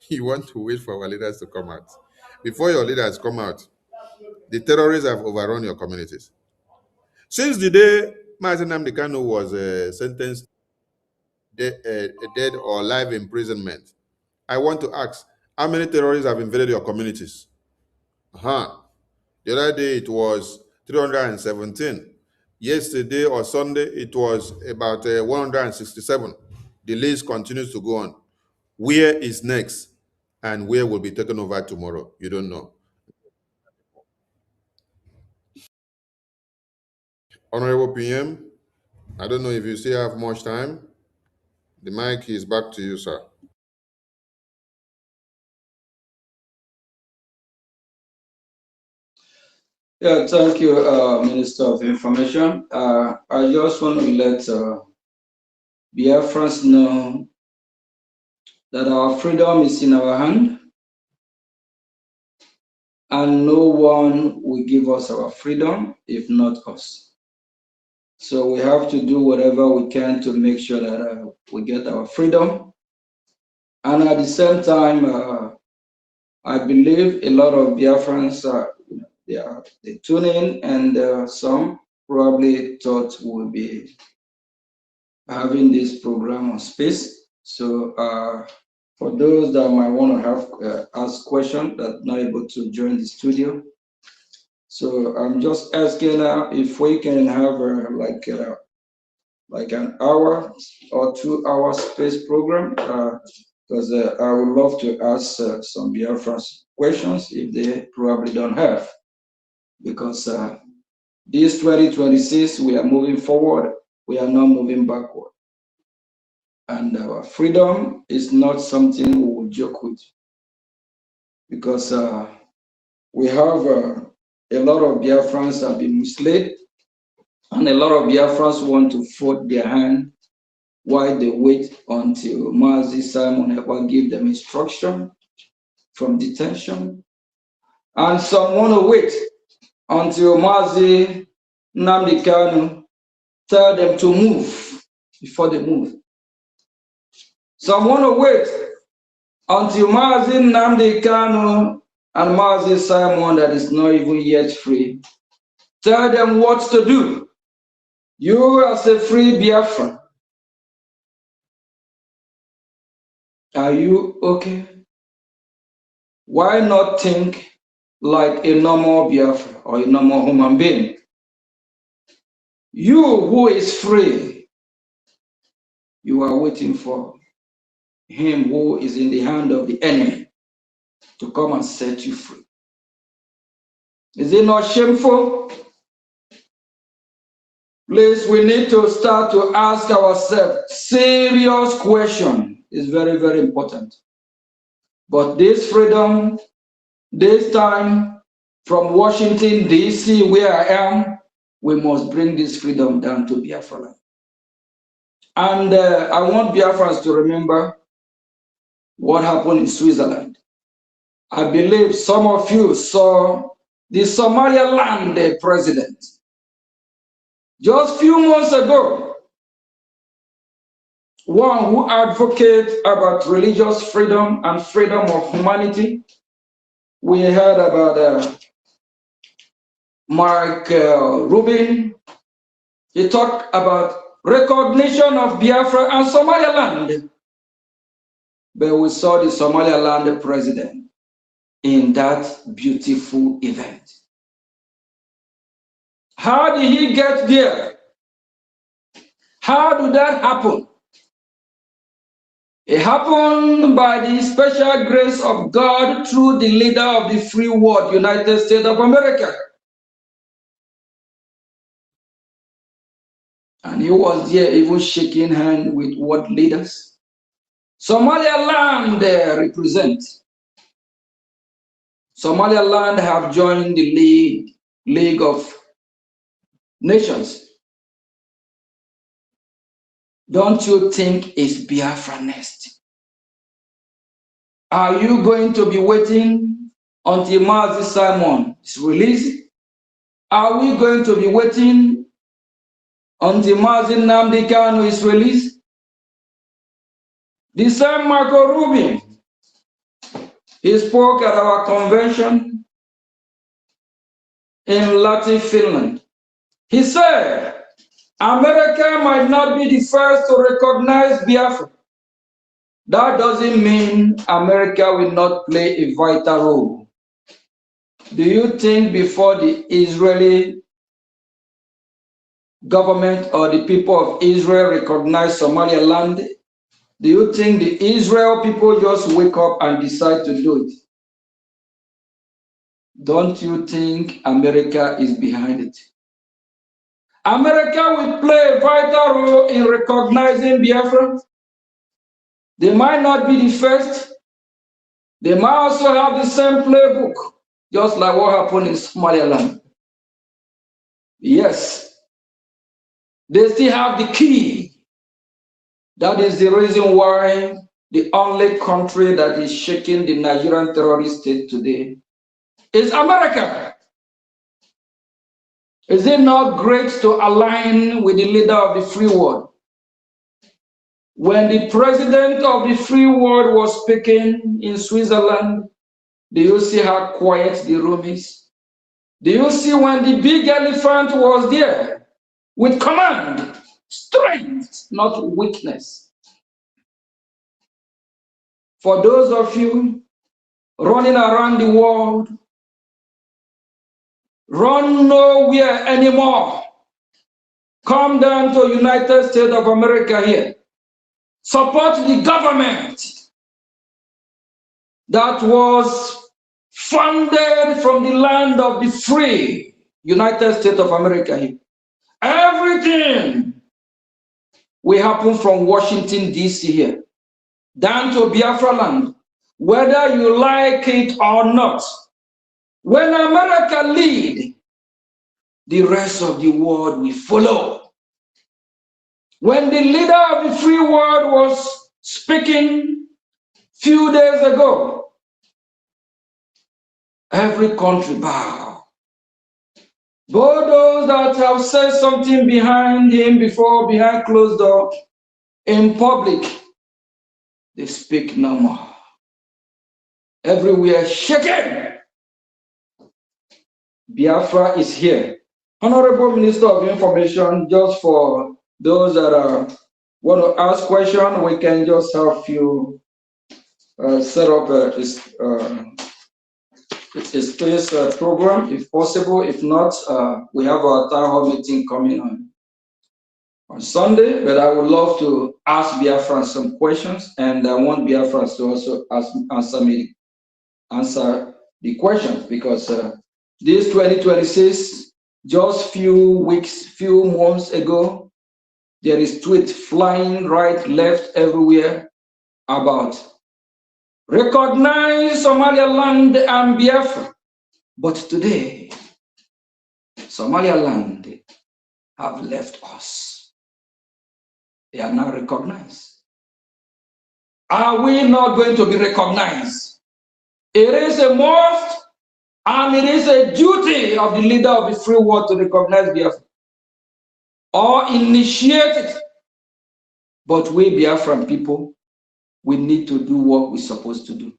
You want to wait for our leaders to come out. Before your leaders come out, the terrorists have overrun your communities. Since the day Mazen Nnamdi Kanu was sentenced dead or life imprisonment, I want to ask, how many terrorists have invaded your communities? The other day it was 317. Yesterday or Sunday it was about 167. The list continues to go on. Where is next? And where will be taken over tomorrow? You don't know. Honorable PM, I don't know if you still have much time. The mic is back to you, sir. Yeah, thank you, Minister of Information. I just want to let Biafrans know that our freedom is in our hand, and no one will give us our freedom if not us. So we have to do whatever we can to make sure that we get our freedom. And at the same time, I believe a lot of Biafrans they tune in, and some probably thought we'll be having this program on space. So for those that might want to have ask questions that not able to join the studio, so I'm just asking if we can have like an hour or 2 hour space program, because I would love to ask some Biafran questions if they probably don't have, because this 2026 we are moving forward, we are not moving backward, and our freedom is not something we will joke with, because we have a lot of Biafrans have been misled, and a lot of Biafrans want to fold their hand while they wait until Mazi Simon Ekpa give them instruction from detention. And some want to wait until Mazi Nnamdi Kanu tell them to move before they move. Some want to wait until Mazi Nnamdi Kanu and Mazi Simon, that is not even yet free, tell them what to do. You as a free Biafran, are you okay? Why not think like a normal Biafra or a normal human being? You who is free, you are waiting for him who is in the hand of the enemy to come and set you free. Is it not shameful? Please, we need to start to ask ourselves serious question. It's very, very important. But this freedom, this time from Washington, D.C., where I am, we must bring this freedom down to Biafra. And I want Biafrans to remember what happened in Switzerland. I believe some of you saw the Somaliland president just a few months ago, one who advocates about religious freedom and freedom of humanity, we heard about Mark Rubin. He talked about recognition of Biafra and Somaliland. But we saw the Somaliland president in that beautiful event. How did he get there? How did that happen? It happened by the special grace of God through the leader of the free world, United States of America. And he was there even shaking hands with world leaders. Somaliland represents. Somaliland have joined the League of Nations. Don't you think it's Biafra next? Are you going to be waiting until Mazi Simon is released? Are we going to be waiting until Mazi Nnamdi Kanu is released? The same Marco Rubin, he spoke at our convention in Latin Finland. He said, America might not be the first to recognize Biafra. That doesn't mean America will not play a vital role. Do you think before the Israeli government or the people of Israel recognize Somaliland, do you think the Israel people just wake up and decide to do it? Don't you think America is behind it? America will play a vital role in recognizing Biafra. They might not be the first. They might also have the same playbook, just like what happened in Somaliland. Yes, they still have the key. That is the reason why the only country that is shaking the Nigerian terrorist state today is America. Is it not great to align with the leader of the free world? When the president of the free world was speaking in Switzerland, do you see how quiet the room is? Do you see when the big elephant was there with command, strength, not weakness? For those of you running around the world, run nowhere anymore. Come down to United States of America here. Support the government that was funded from the land of the free, United States of America here. Everything will happen from Washington, D.C. here, down to Biafra land, whether you like it or not. When America lead, the rest of the world will follow. When the leader of the free world was speaking few days ago, every country bow. But those that have said something behind him before, behind closed door, in public, they speak no more. Everywhere shaken. Biafra is here. Honorable Minister of Information, just for those that want to ask questions, we can just have you set up a space program if possible. If not, we have our town hall meeting coming on Sunday, but I would love to ask Biafra some questions, and I want Biafra to also answer the questions, because this 2026, just few weeks, few months ago, there is tweet flying right, left, everywhere about recognize Somaliland and Biafra. But today, Somaliland have left us. They are now recognized. Are we not going to be recognized? It is a must, and it is a duty of the leader of the free world to recognize Biafra or initiate it. But we Biafran people, we need to do what we're supposed to do.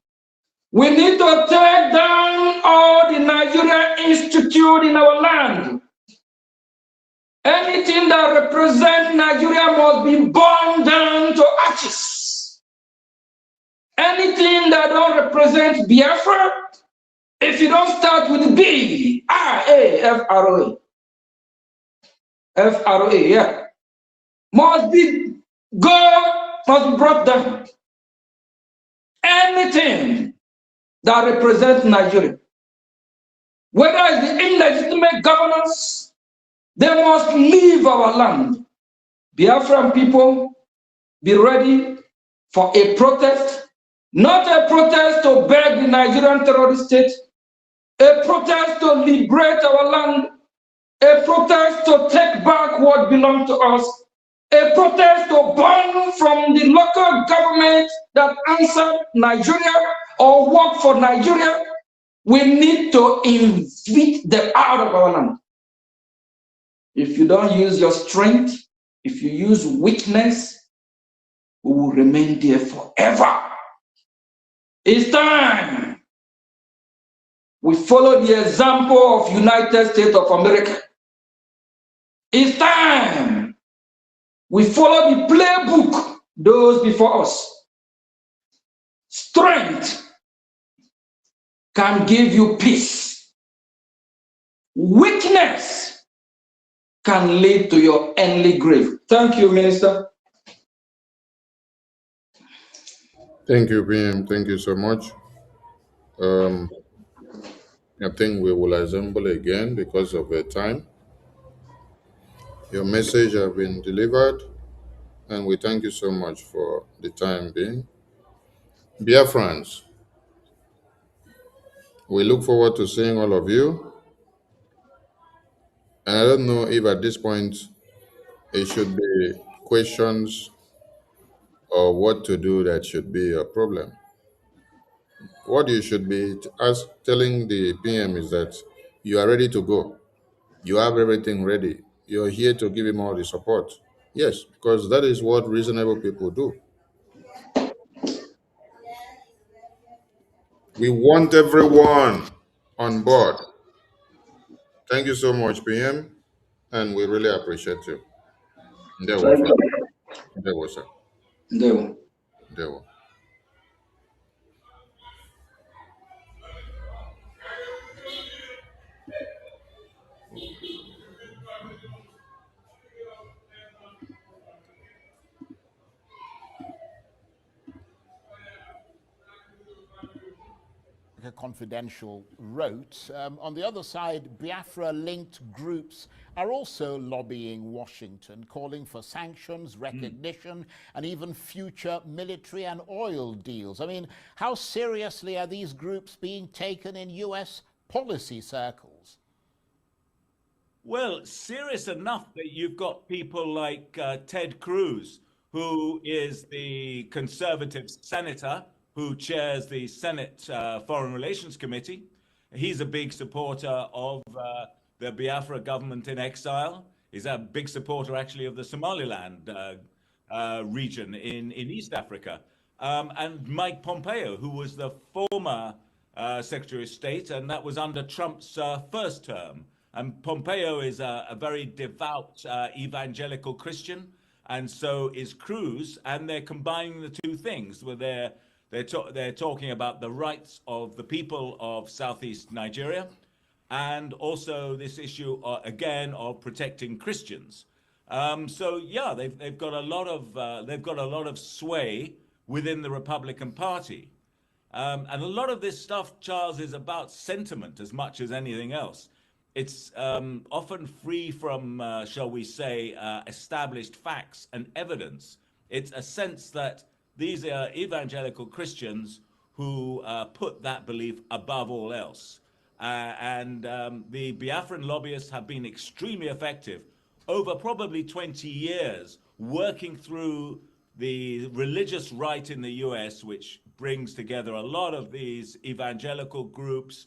We need to tear down all the Nigerian institute in our land. Anything that represents Nigeria must be burned down to ashes. Anything that don't represent Biafra, if you don't start with B, R, A, F, R, O, F, R, O, yeah, must be brought down. Anything that represents Nigeria, whether it's the illegitimate governance, they must leave our land. Biafran people, be ready for a protest, not a protest to beg the Nigerian terrorist state, a protest to liberate our land, a protest to take back what belongs to us, a protest to burn from the local government that answered Nigeria or work for Nigeria. We need to evict them out of our land. If you don't use your strength, if you use weakness, we will remain there forever. It's time we follow the example of United States of America. It's time we follow the playbook those before us. Strength can give you peace. Weakness can lead to your early grave. Thank you, Minister. Thank you, PM. Thank you so much. Um, I think we will assemble again because of the time. Your message has been delivered, and we thank you so much for the time being. Dear friends, we look forward to seeing all of you. And I don't know if at this point it should be questions or what to do that should be a problem. What you should be telling the PM is that you are ready to go. You have everything ready. You're here to give him all the support. Yes, because that is what reasonable people do. We want everyone on board. Thank you so much, PM, and we really appreciate you. There was Thank sir. you. There was sir. No. There was. Confidential wrote. On the other side, Biafra-linked groups are also lobbying Washington, calling for sanctions, recognition, and even future military and oil deals. I mean, how seriously are these groups being taken in U.S. policy circles? Well, serious enough that you've got people like Ted Cruz, who is the conservative senator who chairs the Senate Foreign Relations Committee. He's a big supporter of the Biafra government in exile. He's a big supporter, actually, of the Somaliland region in East Africa. And Mike Pompeo, who was the former Secretary of State, and that was under Trump's first term. And Pompeo is a very devout evangelical Christian, and so is Cruz, and they're combining the two things, where they're talking about the rights of the people of Southeast Nigeria, and also this issue again of protecting Christians. So yeah, they've got a lot of sway within the Republican Party, and a lot of this stuff, Charles, is about sentiment as much as anything else. It's often free from, shall we say, established facts and evidence. It's a sense that these are evangelical Christians who put that belief above all else. And the Biafran lobbyists have been extremely effective over probably 20 years, working through the religious right in the US, which brings together a lot of these evangelical groups,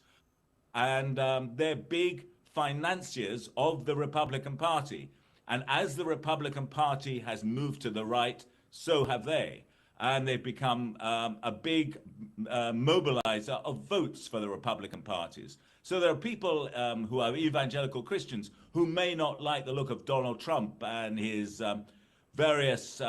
and they're big financiers of the Republican Party. And as the Republican Party has moved to the right, so have they. and they've become a big mobilizer of votes for the Republican parties. So there are people who are evangelical Christians who may not like the look of Donald Trump and his various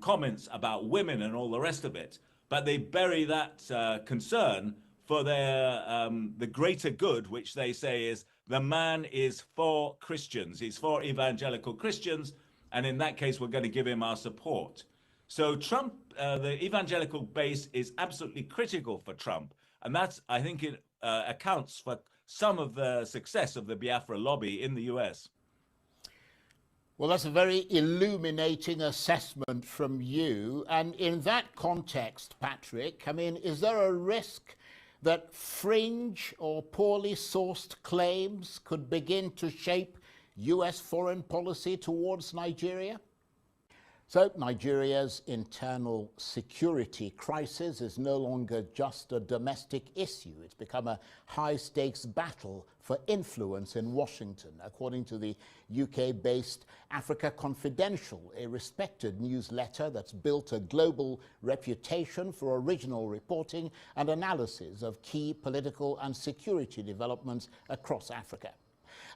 comments about women and all the rest of it, but they bury that concern for their the greater good, which they say is the man is for Christians. He's for evangelical Christians, and in that case, we're going to give him our support. So Trump, the evangelical base is absolutely critical for Trump, and that's, I think, it accounts for some of the success of the Biafra lobby in the US. Well, that's a very illuminating assessment from you. And in that context, Patrick, I mean, is there a risk that fringe or poorly sourced claims could begin to shape US foreign policy towards Nigeria? So Nigeria's internal security crisis is no longer just a domestic issue. It's become a high-stakes battle for influence in Washington, according to the UK-based Africa Confidential, a respected newsletter that's built a global reputation for original reporting and analysis of key political and security developments across Africa.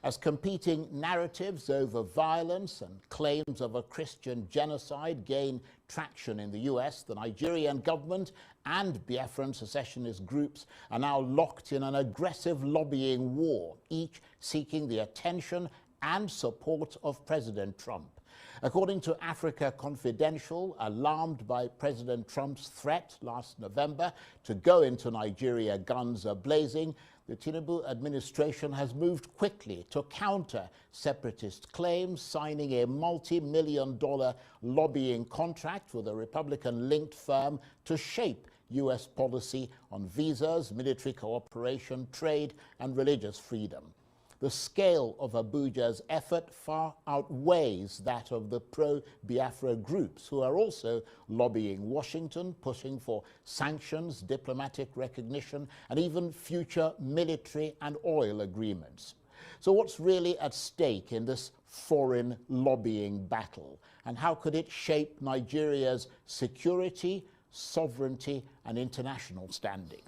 As competing narratives over violence and claims of a Christian genocide gain traction in the US, the Nigerian government and Biafran secessionist groups are now locked in an aggressive lobbying war, each seeking the attention and support of President Trump. According to Africa Confidential, alarmed by President Trump's threat last November to go into Nigeria guns a-blazing, the Tinubu administration has moved quickly to counter separatist claims, signing a multi-million-dollar lobbying contract with a Republican-linked firm to shape U.S. policy on visas, military cooperation, trade, and religious freedom. The scale of Abuja's effort far outweighs that of the pro-Biafra groups, who are also lobbying Washington, pushing for sanctions, diplomatic recognition, and even future military and oil agreements. So what's really at stake in this foreign lobbying battle? And how could it shape Nigeria's security, sovereignty, and international standing?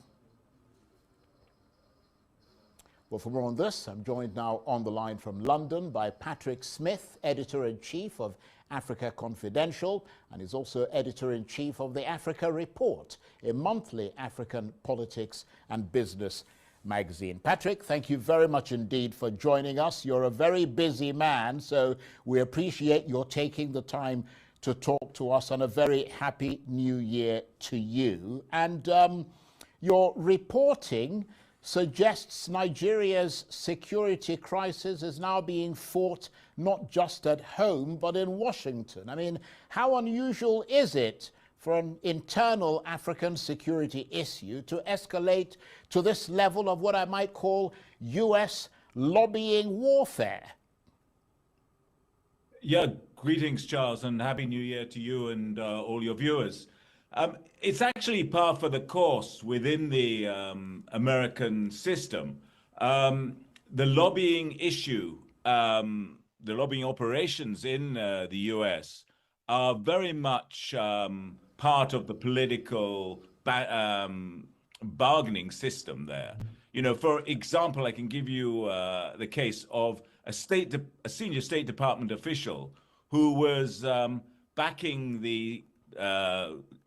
Well, for more on this, I'm joined now on the line from London by Patrick Smith, Editor-in-Chief of Africa Confidential, and is also Editor-in-Chief of the Africa Report, a monthly African politics and business magazine. Patrick, thank you very much indeed for joining us. You're a very busy man, so we appreciate your taking the time to talk to us, and a very happy new year to you. And your reporting suggests Nigeria's security crisis is now being fought not just at home, but in Washington. I mean, how unusual is it for an internal African security issue to escalate to this level of what I might call US lobbying warfare? Yeah, greetings, Charles, and Happy New Year to you and all your viewers. It's actually par for the course within the American system. The lobbying issue, the lobbying operations in the US are very much part of the political bargaining system there. You know, for example, I can give you the case of a senior State Department official who was backing the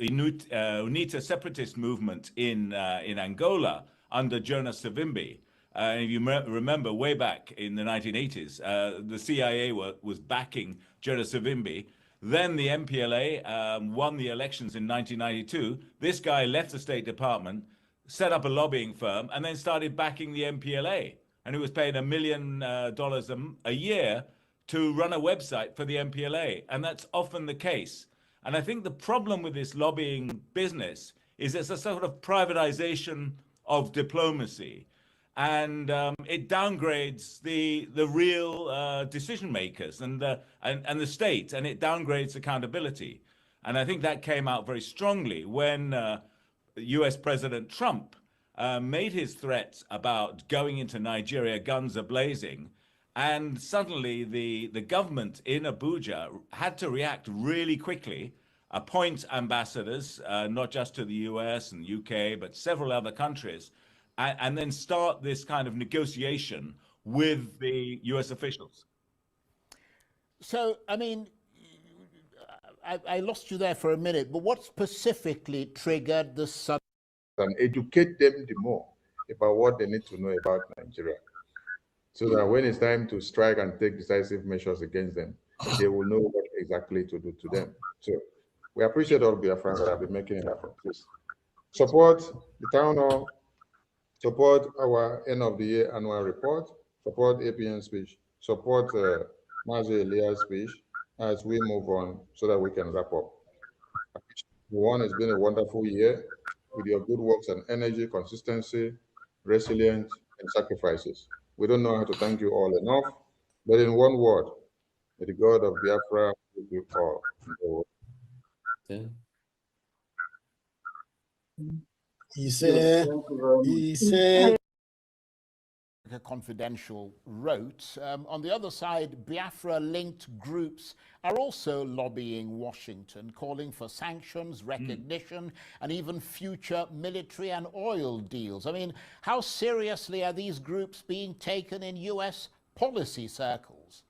UNITA separatist movement in Angola under Jonas Savimbi. If you remember, way back in the 1980s, the CIA was backing Jonas Savimbi. Then the MPLA won the elections in 1992. This guy left the State Department, set up a lobbying firm, and then started backing the MPLA. And he was paid $1 million a year to run a website for the MPLA. And that's often the case. And I think the problem with this lobbying business is it's a sort of privatization of diplomacy. And it downgrades the real decision makers and the state, and it downgrades accountability. And I think that came out very strongly when US President Trump made his threats about going into Nigeria guns a-blazing. And suddenly the government in Abuja had to react really quickly appoint ambassadors, not just to the US and UK, but several other countries, and then start this kind of negotiation with the US officials. So, I mean, I lost you there for a minute, but what specifically triggered the sudden... And educate them the more about what they need to know about Nigeria, so that when it's time to strike and take decisive measures against them, they will know what exactly to do to them. So we appreciate all Biafrans that have been making it happen. Please support the town hall, support our end of the year annual report, support APN speech, support Mazi Elia's speech as we move on so that we can wrap up. One, it's been a wonderful year with your good works and energy, consistency, resilience, and sacrifices. We don't know how to thank you all enough, but in one word, may the God of Biafra with you all. He said, Confidential wrote. On the other side, Biafra-linked groups are also lobbying Washington, calling for sanctions, recognition, and even future military and oil deals. I mean, how seriously are these groups being taken in US policy circles?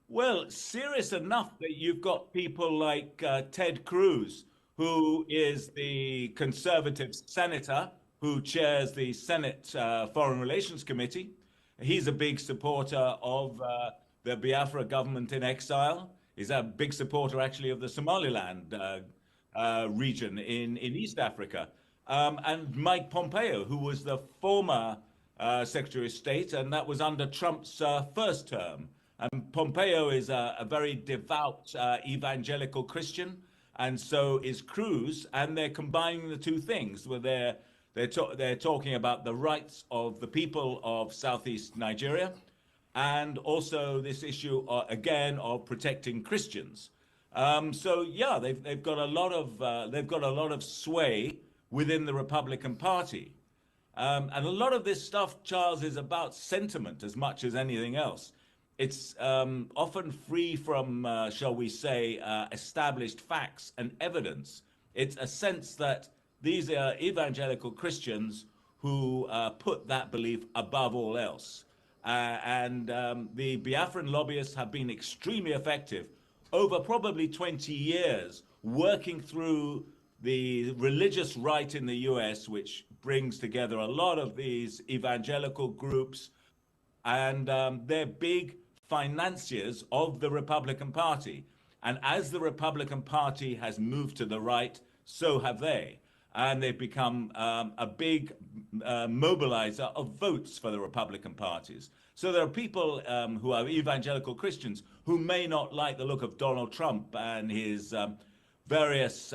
Well, serious enough that you've got people like Ted Cruz, who is the conservative senator who chairs the Senate Foreign Relations Committee. He's a big supporter of the Biafra government in exile. He's a big supporter, actually, of the Somaliland region in East Africa. And Mike Pompeo, who was the former Secretary of State, and that was under Trump's first term. And Pompeo is a very devout evangelical Christian, and so is Cruz, and they're combining the two things, where they're talking about the rights of the people of Southeast Nigeria, and also this issue again of protecting Christians. So yeah, they've got a lot of sway within the Republican Party, and a lot of this stuff, Charles, is about sentiment as much as anything else. It's often free from, shall we say, established facts and evidence. It's a sense that these are evangelical Christians who put that belief above all else. And the Biafran lobbyists have been extremely effective over probably 20 years, working through the religious right in the US, which brings together a lot of these evangelical groups, and they're big financiers of the Republican Party. And as the Republican Party has moved to the right, so have they. And they've become a big mobilizer of votes for the Republican parties. So there are people who are evangelical Christians who may not like the look of Donald Trump and his various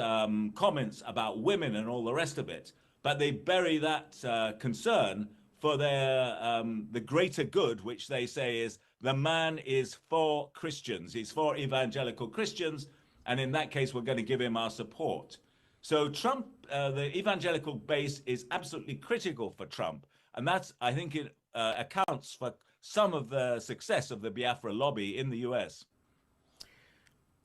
comments about women and all the rest of it, but they bury that concern for their the greater good, which they say is the man is for Christians. He's for evangelical Christians, and in that case, we're going to give him our support. So Trump, the evangelical base is absolutely critical for Trump, and that's, I think, it accounts for some of the success of the Biafra lobby in the US.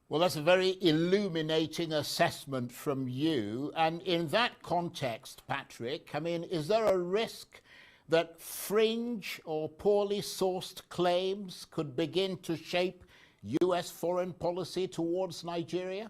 Well, that's a very illuminating assessment from you. And in that context, Patrick, I mean, is there a risk that fringe or poorly sourced claims could begin to shape US foreign policy towards Nigeria?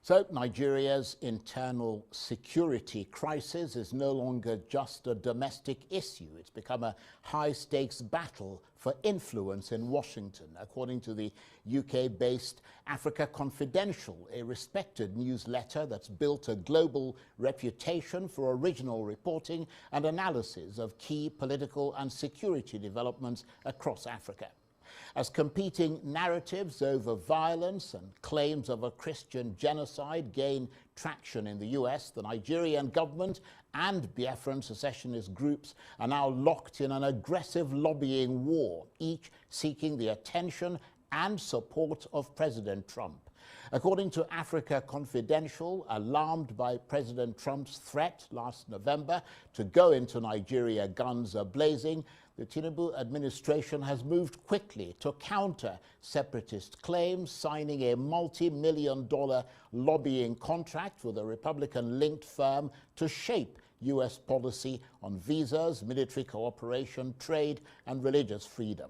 So Nigeria's internal security crisis is no longer just a domestic issue. It's become a high-stakes battle for influence in Washington, according to the UK-based Africa Confidential, a respected newsletter that's built a global reputation for original reporting and analysis of key political and security developments across Africa. As competing narratives over violence and claims of a Christian genocide gain traction in the US, the Nigerian government and Biafran secessionist groups are now locked in an aggressive lobbying war, each seeking the attention and support of President Trump. According to Africa Confidential, alarmed by President Trump's threat last November to go into Nigeria guns a-blazing, the Tinubu administration has moved quickly to counter separatist claims, signing a multi-million-dollar lobbying contract with a Republican-linked firm to shape U.S. policy on visas, military cooperation, trade, and religious freedom.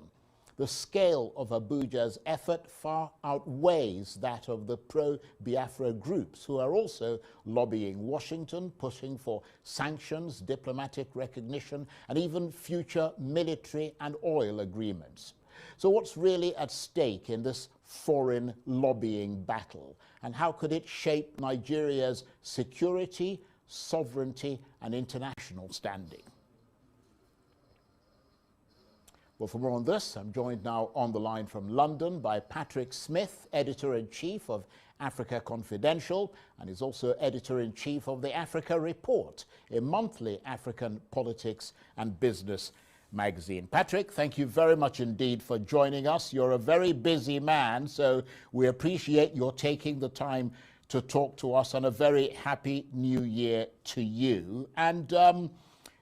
The scale of Abuja's effort far outweighs that of the pro-Biafra groups, who are also lobbying Washington, pushing for sanctions, diplomatic recognition, and even future military and oil agreements. So what's really at stake in this foreign lobbying battle? And how could it shape Nigeria's security, sovereignty, and international standing? Well, for more on this, I'm joined now on the line from London by Patrick Smith, Editor-in-Chief of Africa Confidential, and is also Editor-in-Chief of the Africa Report, a monthly African politics and business magazine. Patrick, thank you very much indeed for joining us. You're a very busy man, so we appreciate your taking the time to talk to us, and a very happy new year to you. And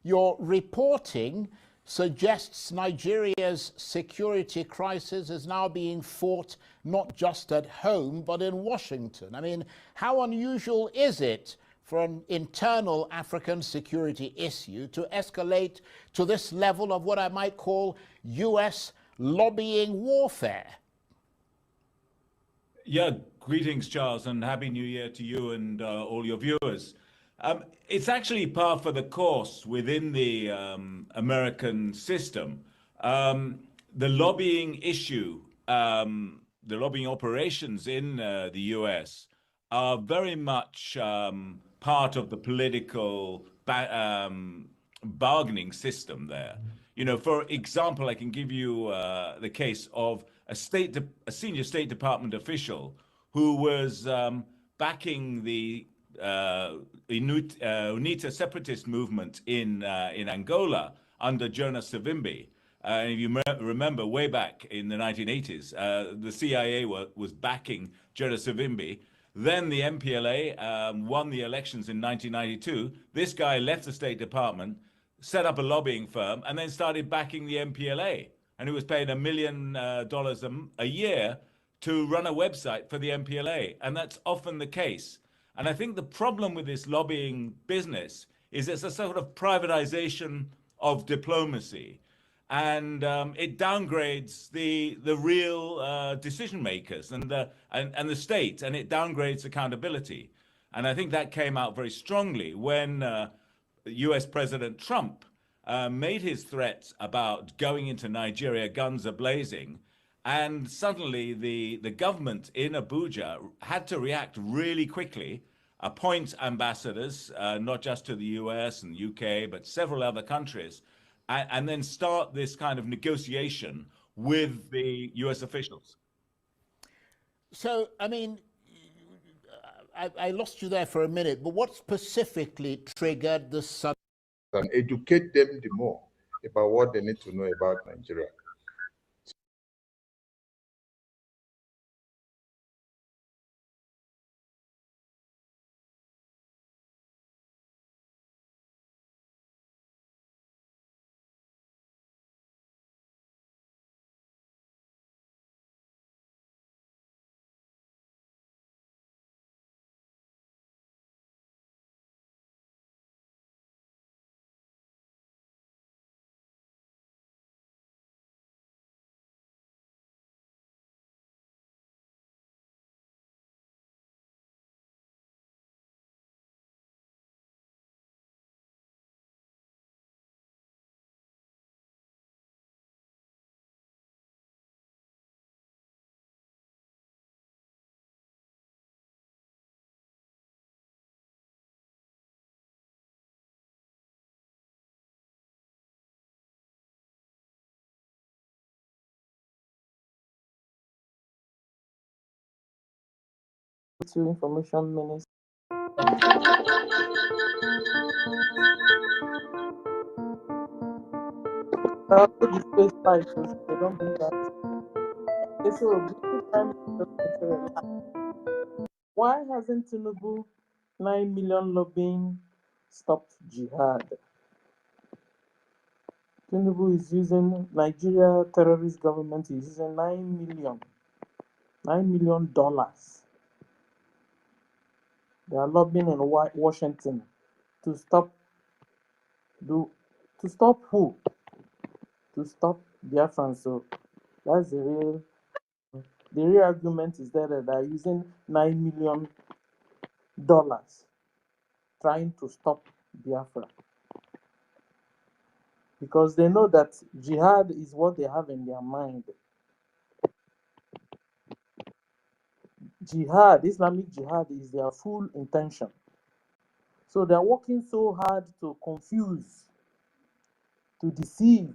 your reporting suggests Nigeria's security crisis is now being fought not just at home, but in Washington. I mean, how unusual is it for an internal African security issue to escalate to this level of what I might call U.S. lobbying warfare? Yeah, greetings, Charles, and Happy New Year to you and all your viewers. It's actually par for the course within the American system. The lobbying issue, the lobbying operations in the US are very much part of the political bargaining system there. You know, for example, I can give you the case of a senior State Department official who was backing the UNITA separatist movement in Angola under Jonas Savimbi. If you remember, way back in the 1980s, the CIA was backing Jonas Savimbi. Then the MPLA won the elections in 1992. This guy left the State Department, set up a lobbying firm, and then started backing the MPLA. And he was paid $1 million a year to run a website for the MPLA. And that's often the case. And I think the problem with this lobbying business is it's a sort of privatization of diplomacy. And it downgrades the real decision makers and the state, and it downgrades accountability. And I think that came out very strongly when US President Trump made his threats about going into Nigeria guns a-blazing. And suddenly the government in Abuja had to react really quickly, appoint ambassadors, not just to the US and UK, but several other countries, and then start this kind of negotiation with the US officials. So, I mean, I lost you there for a minute, but what specifically triggered the sudden... And educate them the more about what they need to know about Nigeria. To information minister. The space titles, they don't bring that. Okay, so British Prime Minister Nkere Why hasn't Tinubu 9 million lobbying stopped jihad? Tinubu is using Nigeria terrorist government is using $9 million. They are lobbying in Washington to stop to stop who? To stop Biafran. So that's the real argument is that they are using $9 million trying to stop Biafra. Because they know that jihad is what they have in their mind. Jihad, Islamic jihad is their full intention. So they're working so hard to confuse, to deceive,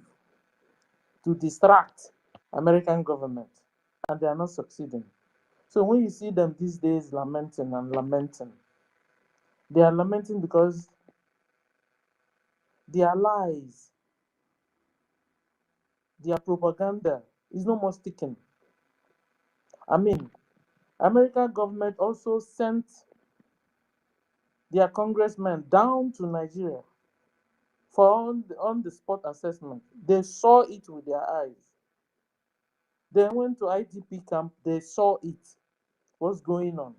to distract American government, and they are not succeeding. So when you see them these days lamenting and lamenting, they are lamenting because their lies, their propaganda is no more sticking. I mean, American government also sent their congressmen down to Nigeria for on the spot assessment. They saw it with their eyes. They went to IDP camp, they saw it. What's going on?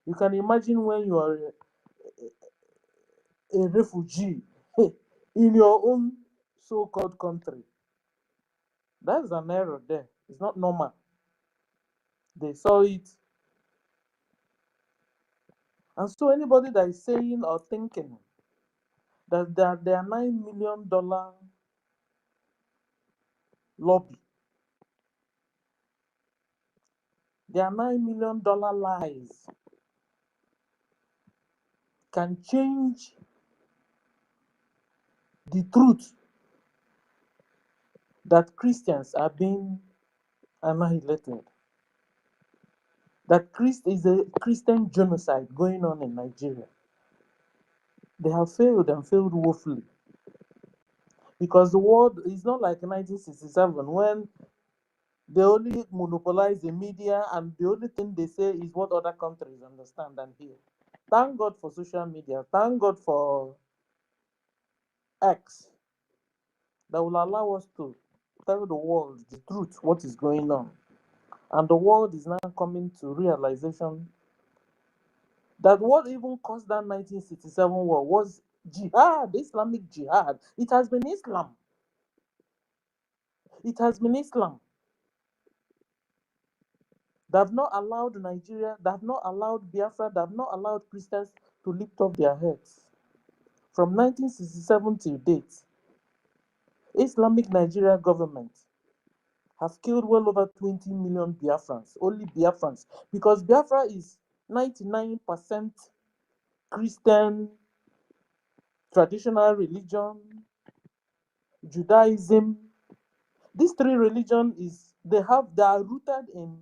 You can imagine when you are a refugee in your own so-called country. That's an error there. It's not normal. They saw it. And so anybody that is saying or thinking that their $9 million lobby, their $9 million lies can change the truth that Christians are being annihilated. That is a Christian genocide going on in Nigeria. They have failed and failed woefully. Because the world is not like 1967 when they only monopolize the media and the only thing they say is what other countries understand and hear. Thank God for social media. Thank God for X that will allow us to tell the world the truth, what is going on. And the world is now coming to realization that what even caused that 1967 war was jihad, Islamic jihad. It has been Islam. It has been Islam. They have not allowed Nigeria, they have not allowed Biafra, they have not allowed Christians to lift up their heads. From 1967 till date, Islamic Nigeria government have killed well over 20 million Biafrans, only Biafrans, because Biafra is 99% Christian, traditional religion, Judaism. These three religions they are rooted in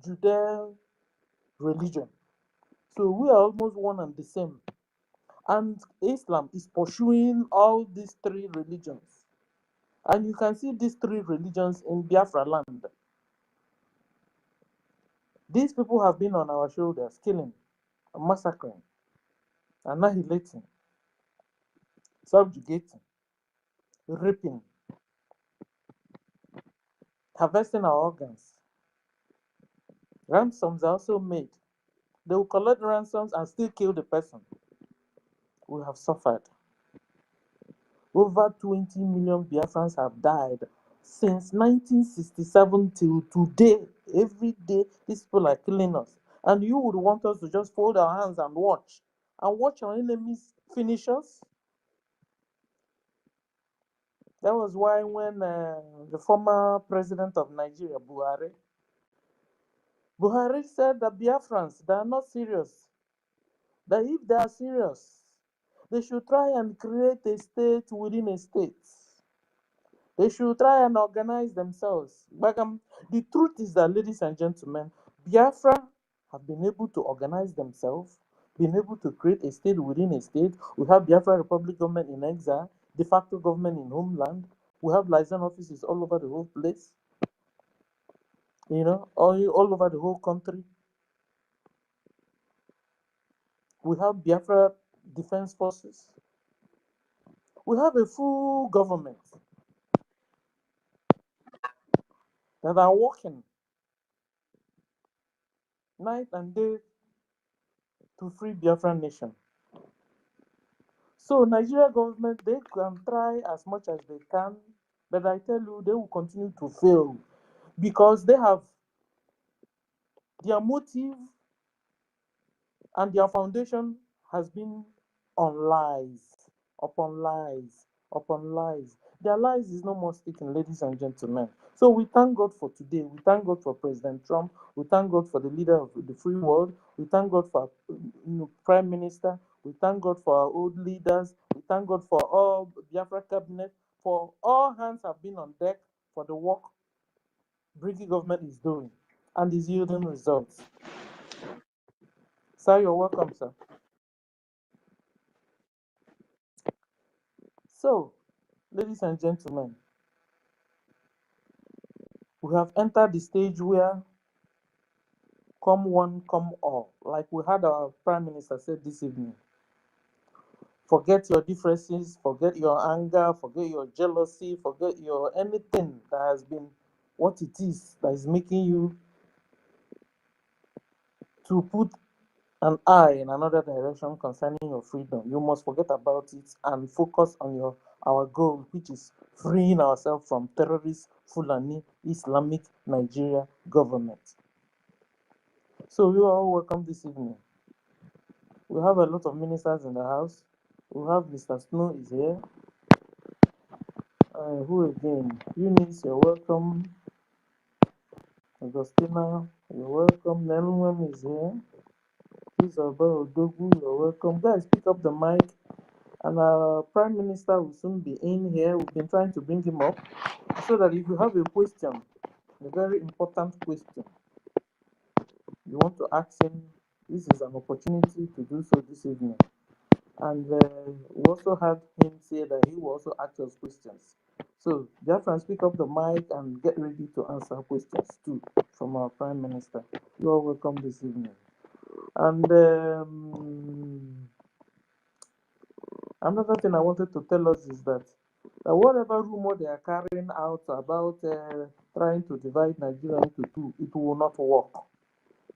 Judeo religion. So we are almost one and the same. And Islam is pursuing all these three religions. And you can see these three religions in Biafra land. These people have been on our shoulders, killing, massacring, annihilating, subjugating, raping, harvesting our organs. Ransoms are also made. They will collect ransoms and still kill the person. We have suffered. Over 20 million Biafrans have died since 1967 till today. Every day, these people are killing us. And you would want us to just fold our hands and watch our enemies finish us? That was why when the former president of Nigeria, Buhari said that Biafrans, they are not serious. That if they are serious, they should try and create a state within a state. They should try and organize themselves. But the truth is that, ladies and gentlemen, Biafra have been able to organize themselves, been able to create a state within a state. We have Biafra Republic government in exile, de facto government in homeland. We have liaison offices all over the whole place, all over the whole country. We have Biafra Defense Forces. We have a full government that are working night and day to free Biafra nation. So Nigeria government, they can try as much as they can, but I tell you, they will continue to fail because they have their motive and their foundation has been on lies, upon lies, upon lies. Their lies is no more sticking, ladies and gentlemen. So we thank God for today. We thank God for President Trump. We thank God for the leader of the free world. We thank God for Prime Minister. We thank God for our old leaders. We thank God for all Biafra cabinet. For all hands have been on deck for the work Brgie government is doing and is yielding results. Sir, you're welcome, sir. So, ladies and gentlemen, we have entered the stage where come one, come all. Like we had our Prime Minister said this evening. Forget your differences, forget your anger, forget your jealousy, forget your anything that has been what it is that is making you to put an eye in another direction concerning your freedom. You must forget about it and focus on our goal, which is freeing ourselves from terrorist Fulani Islamic Nigeria government. So you are all welcome this evening. We have a lot of ministers in the house. We have Mr. Snow is here. Who again? Eunice, you're welcome. Agostina, you're welcome. Nelwem is here. Isabel Odogu, you're welcome. Guys, pick up the mic. And our Prime Minister will soon be in here. We've been trying to bring him up so that if you have a question, a very important question, you want to ask him, this is an opportunity to do so this evening. And we also had him say that he will also ask us questions. So, Biafran, speak up the mic and get ready to answer questions too from our Prime Minister. You are welcome this evening. And another thing I wanted to tell us is that whatever rumor they are carrying out about trying to divide Nigeria into two, it will not work.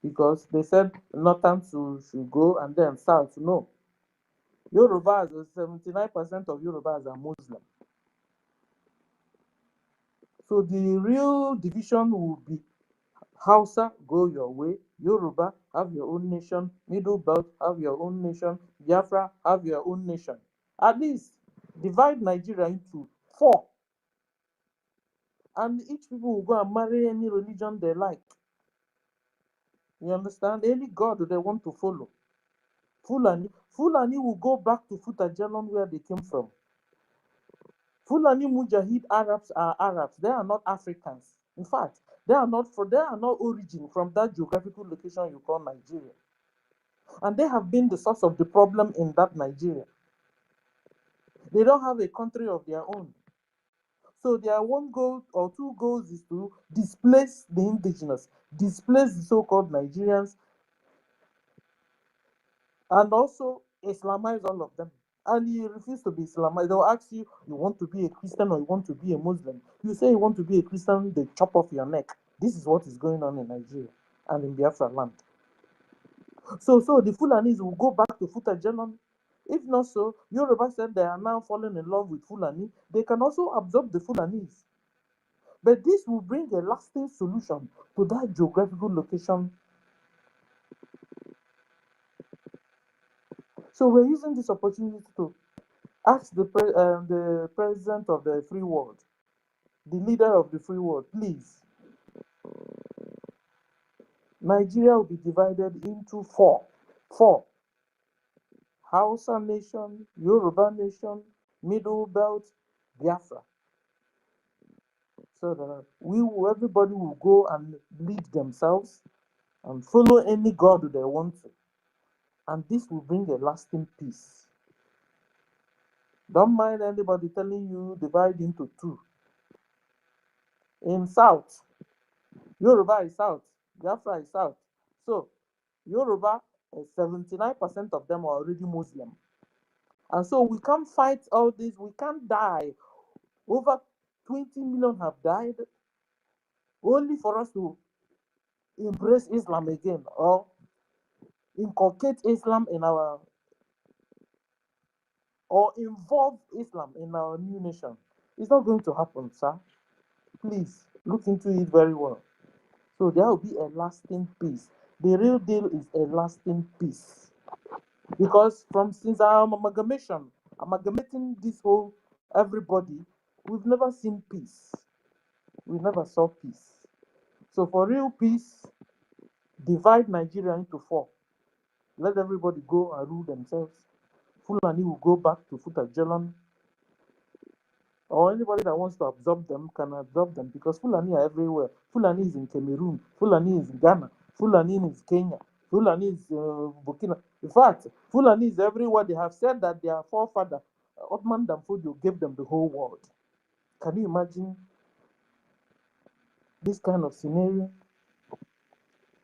Because they said northern should go and then south. No. Yorubas, 79% of Yorubas are Muslim. So the real division will be Hausa, go your way. Yoruba, have your own nation. Middle Belt, have your own nation. Biafra, have your own nation. At least divide Nigeria into 4. And each people will go and marry any religion they like. You understand? Any God they want to follow. Fulani will go back to Futajalon where they came from. Fulani Mujahid Arabs are Arabs. They are not Africans. In fact, they are not origin from that geographical location you call Nigeria. And they have been the source of the problem in that Nigeria. They don't have a country of their own. So their one goal or two goals is to displace the indigenous, displace the so-called Nigerians, and also Islamize all of them. And you refuse to be Islamized. They'll ask you, you want to be a Christian or you want to be a Muslim? You say you want to be a Christian, they chop off your neck. This is what is going on in Nigeria and in Biafra land. So the Fulanis will go back to Futajalon. If not so, Yoruba said they are now falling in love with Fulani. They can also absorb the Fulanis. But this will bring a lasting solution to that geographical location. So we're using this opportunity to ask the president of the free world, the leader of the free world, please. Nigeria will be divided into 4. 4. Hausa nation, Yoruba nation, Middle Belt, Biafra. So that everybody will go and lead themselves and follow any God they want to. And this will bring a lasting peace. Don't mind anybody telling you divide into 2. In South, Yoruba is South, Biafra is South. So Yoruba 79% of them are already Muslim. And so we can't fight all this. We can't die. Over 20 million have died only for us to embrace Islam again or inculcate Islam in our, or involve Islam in our new nation. It's not going to happen, sir. Please look into it very well. So there will be a lasting peace. The real deal is a lasting peace. Because since our amalgamating this whole everybody, we've never seen peace. We never saw peace. So for real peace, divide Nigeria into 4. Let everybody go and rule themselves. Fulani will go back to Futajalan, or anybody that wants to absorb them can absorb them, because Fulani are everywhere. Fulani is in Cameroon, Fulani is in Ghana, Fulani is Kenya, Fulani is Burkina. In fact, Fulani is everywhere. They have said that their forefather, Ottoman Danfodio, gave them the whole world. Can you imagine this kind of scenario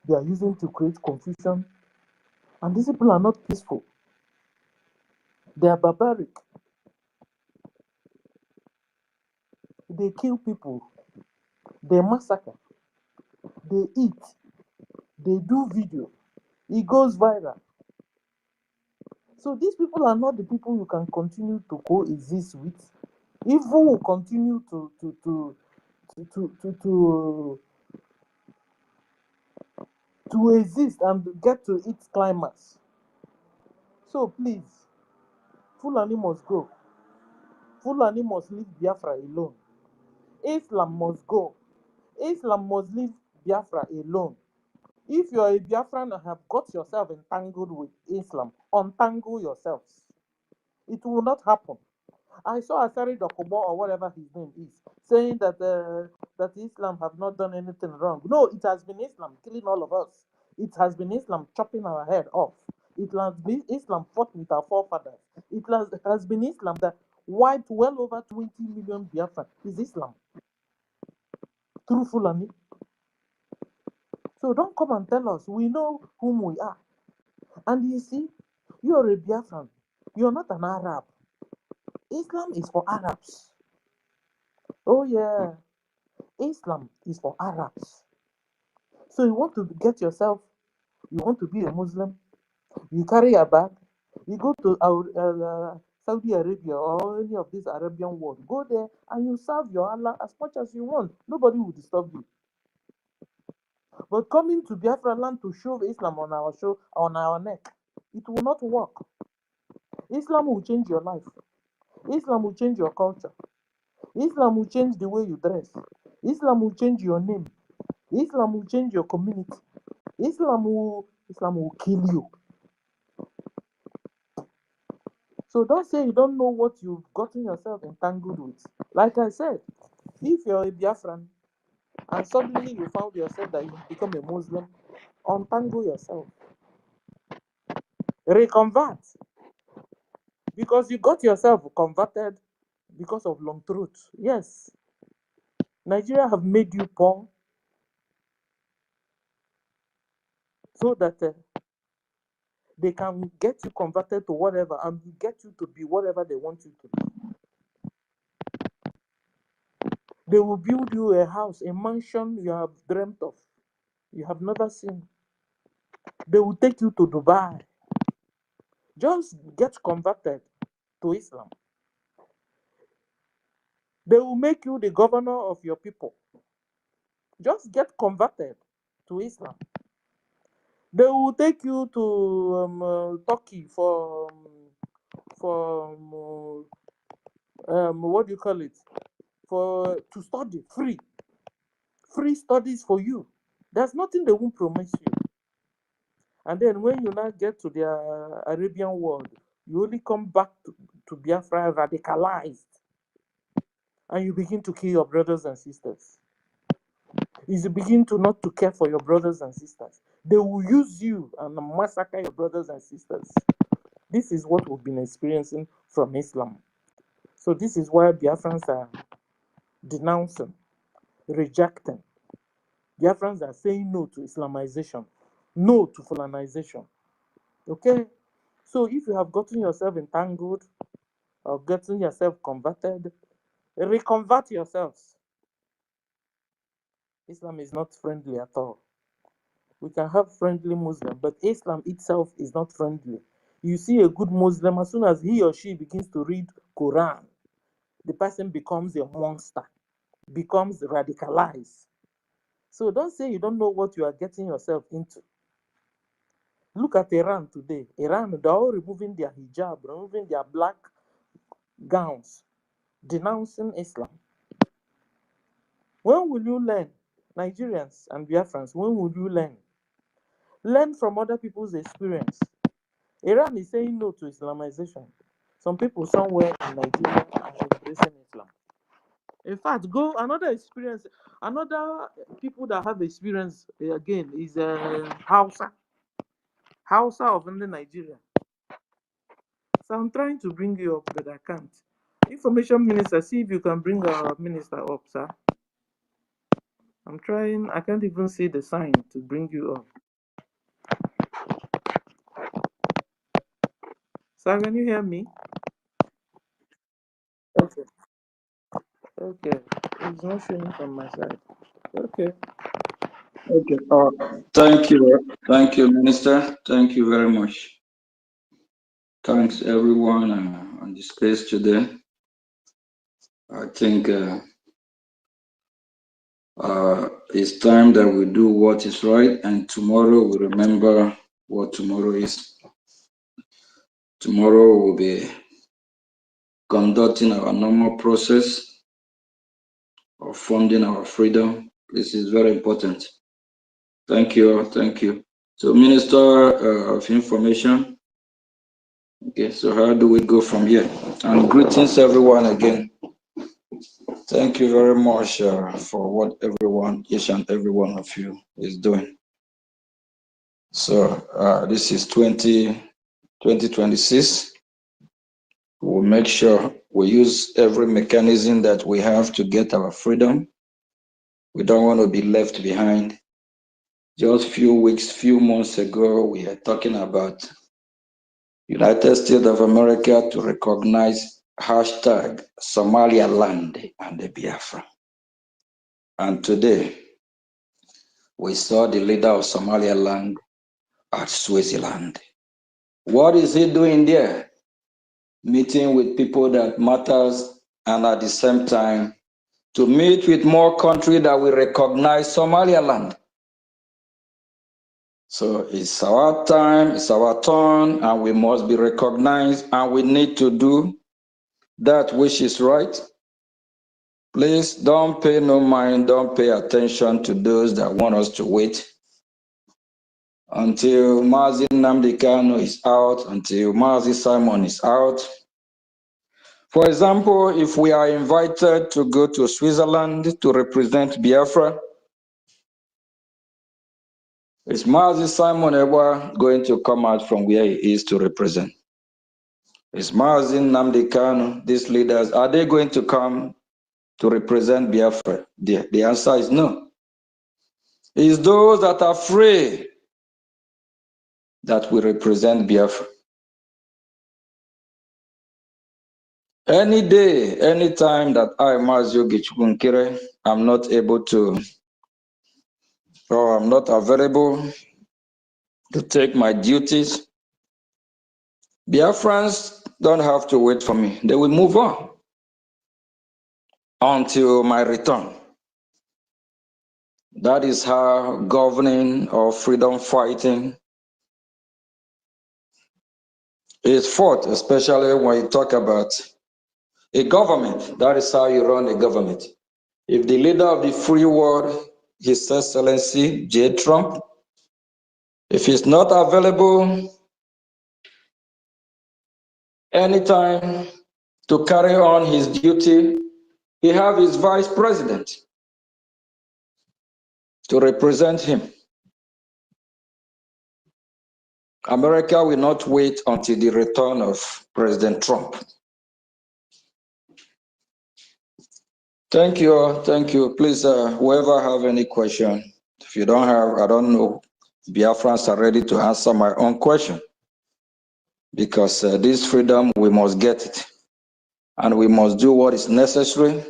they are using to create confusion? And these people are not peaceful. They are barbaric. They kill people. They massacre. They eat. They do video. It goes viral. So these people are not the people you can continue to coexist with. Evil will continue to exist and get to its climax. So please, Fulani must go. Fulani must leave Biafra alone. Islam must go. Islam must leave Biafra alone. If you're a Biafran and have got yourself entangled with Islam, untangle yourselves. It will not happen. I saw Asari Dokubo, or whatever his name is, saying that that Islam have not done anything wrong. No, it has been Islam killing all of us. It has been Islam chopping our head off. It has been Islam fought with our forefathers. It has been Islam that wiped well over 20 million Biafran. Is Islam through Fulani? So don't come and tell us. We know whom we are. And you see, you're a Biafran. You're not an Arab. Islam is for Arabs. Oh yeah, Islam is for Arabs. So you want to get yourself, you want to be a Muslim, you carry a bag, you go to Saudi Arabia or any of this Arabian world, go there and you serve your Allah as much as you want. Nobody will disturb you. But coming to Biafra land to shove Islam on our neck, it will not work. Islam will change your life. Islam will change your culture. Islam will change the way you dress. Islam will change your name. Islam will change your community. Islam will kill you. So don't say you don't know what you've gotten yourself entangled with. Like I said, if you're a Biafran and suddenly you found yourself that you become a Muslim, untangle yourself. Reconvert. Because you got yourself converted because of long truth. Yes. Nigeria have made you poor so that they can get you converted to whatever and get you to be whatever they want you to be. They will build you a house, a mansion you have dreamt of, you have never seen. They will take you to Dubai. Just get converted to Islam. They will make you the governor of your people. Just get converted to Islam. They will take you to Turkey for what do you call it? To study free studies for you. There's nothing they won't promise you. And then when you now get to the Arabian world, you only come back to Biafra radicalized, and you begin to kill your brothers and sisters. You begin to not to care for your brothers and sisters. They will use you and massacre your brothers and sisters. This is what we've been experiencing from Islam. So this is why Biafrans are denouncing, rejecting. Biafrans are saying no to Islamization, no to Fulanization. Okay? So if you have gotten yourself entangled or gotten yourself converted, reconvert yourselves. Islam is not friendly at all. We can have friendly Muslim, but Islam itself is not friendly. You see a good Muslim, as soon as he or she begins to read Quran, the person becomes a monster, becomes radicalized. So don't say you don't know what you are getting yourself into. Look at Iran today. Iran, they're all removing their hijab, removing their black gowns, denouncing Islam. When will you learn? Nigerians and Biafrans, when will you learn? Learn from other people's experience. Iran is saying no to Islamization. Some people somewhere in Nigeria are embracing Islam. In fact, go another experience, another people that have experience again is Hausa of Nigeria. So I'm trying to bring you up, but I can't. Information Minister, see if you can bring our minister up, sir. I'm trying, I can't even see the sign to bring you up. Sir, can you hear me? Okay. Okay. It's not showing from my side. Okay. Okay. Thank you, Minister. Thank you very much. Thanks, everyone on the space today. I think it's time that we do what is right, and tomorrow we remember what tomorrow is. Tomorrow we'll be conducting our normal process of funding our freedom. This is very important. Thank you. Thank you. So, Minister of Information. Okay, so how do we go from here? And greetings, everyone, again. Thank you very much for what each and every one of you is doing. So, this is 2026. We'll make sure we use every mechanism that we have to get our freedom. We don't want to be left behind. Just few months ago, we are talking about United States of America to recognize hashtag Somaliland and the Biafra. And today, we saw the leader of Somaliland at Swaziland. What is he doing there? Meeting with people that matters, and at the same time, to meet with more countries that will recognize Somaliland. So it's our time, it's our turn, and we must be recognized, and we need to do that which is right. Please don't pay no mind, don't pay attention to those that want us to wait until Mazi Nnamdi Kanu is out, until Mazi Simon is out. For example, if we are invited to go to Switzerland to represent Biafra, is Mazi Simon ever going to come out from where he is to represent? Is Mazi Nnamdi Kanu, these leaders, are they going to come to represent Biafra? The answer is no. It's those that are free that will represent Biafra. Any day, any time that I, Mazio Nkere, I'm not able to, or I'm not available to take my duties, Biafrans don't have to wait for me. They will move on until my return. That is how governing or freedom fighting is fought, especially when you talk about a government. That is how you run a government. If the leader of the free world, His Excellency J. Trump, if he's not available anytime to carry on his duty, he have his vice president to represent him. America will not wait until the return of President Trump. Thank you, thank you. Please, whoever have any question, if you don't have, I don't know, Biafrans are ready to answer my own question. because this freedom, we must get it. And we must do what is necessary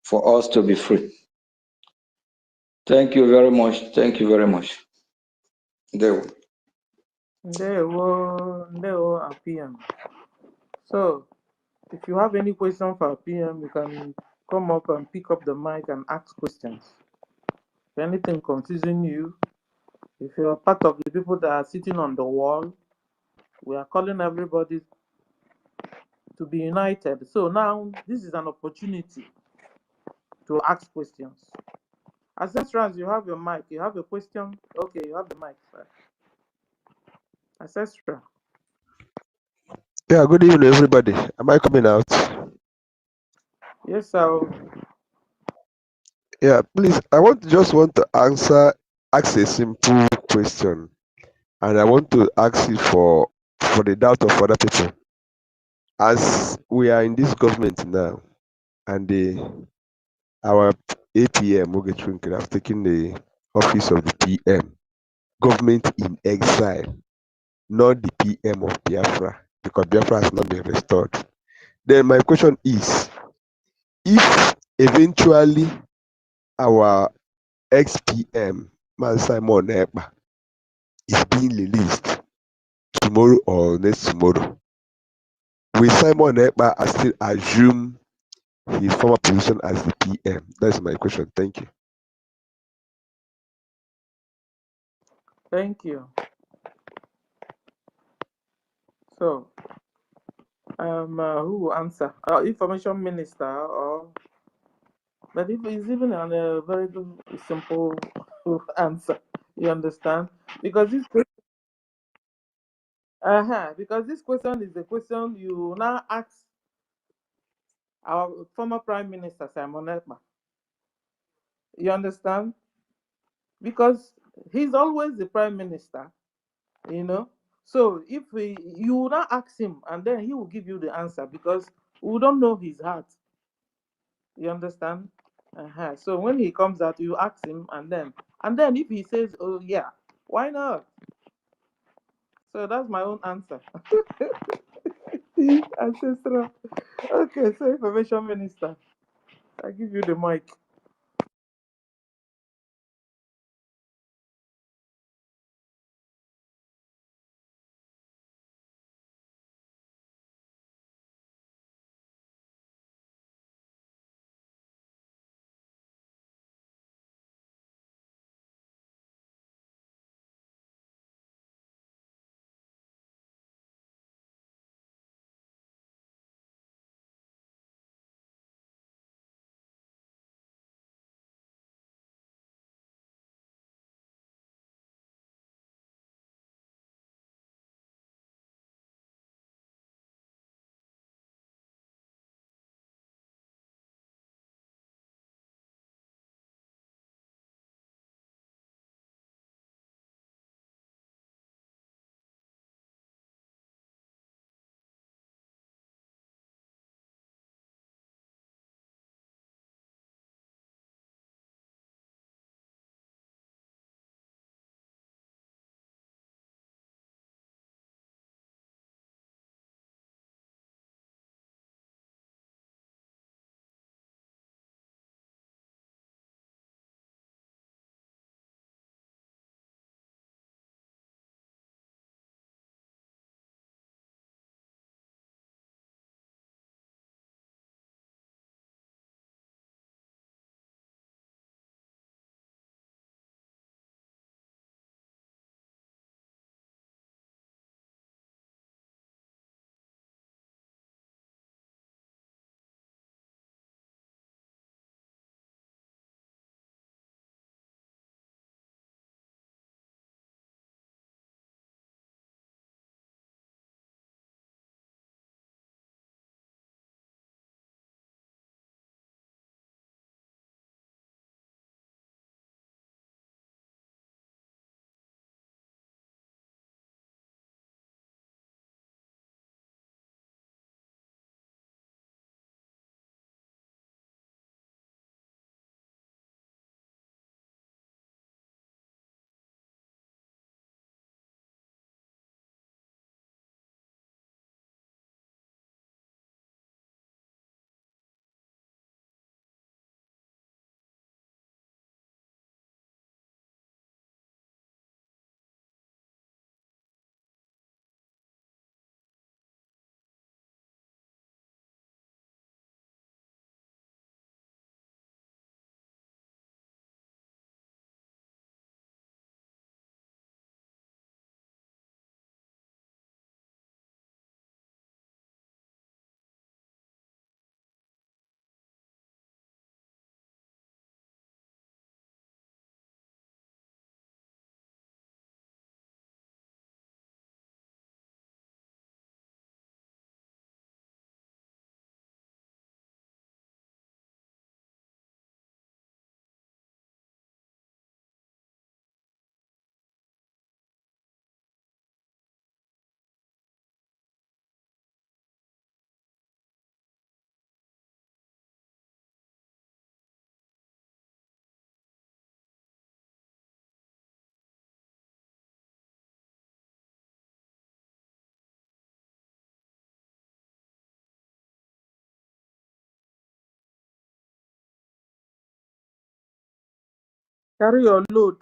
for us to be free. Thank you very much. Thank you very much. There. Ndewo, PM. So, if you have any question for PM, you can come up and pick up the mic and ask questions. If anything confusing you, if you are part of the people that are sitting on the wall, we are calling everybody to be united. So now this is an opportunity to ask questions. Ancestors, you have your mic. You have a question? Okay, you have the mic, sir. Ancestral. Yeah, good evening, everybody. Am I coming out? Yes, sir. Yeah, please. Just want to ask a simple question, and I want to ask it for the doubt of other people. As we are in this government now, and our APM Nkere have taken the office of the PM, government in exile, not the PM of Biafra, because Biafra has not been restored. Then my question is, if eventually our ex-PM, Man Simon Ekpa, is being released tomorrow or next tomorrow, will Simon Ekpa still assume his former position as the PM? That's my question. Thank you. Thank you. So, who will answer? Information Minister, or but if it's even on a very simple answer, you understand? Because this question is the question you now ask our former Prime Minister Simon Ekpa. You understand? Because he's always the Prime Minister, you know. So if you will not ask him, and then he will give you the answer because we don't know his heart. You understand? So when he comes out, you ask him, and then if he says, "Oh yeah, why not?" So that's my own answer. Ancestral. Okay, so Information Minister, I give you the mic. Carry your load.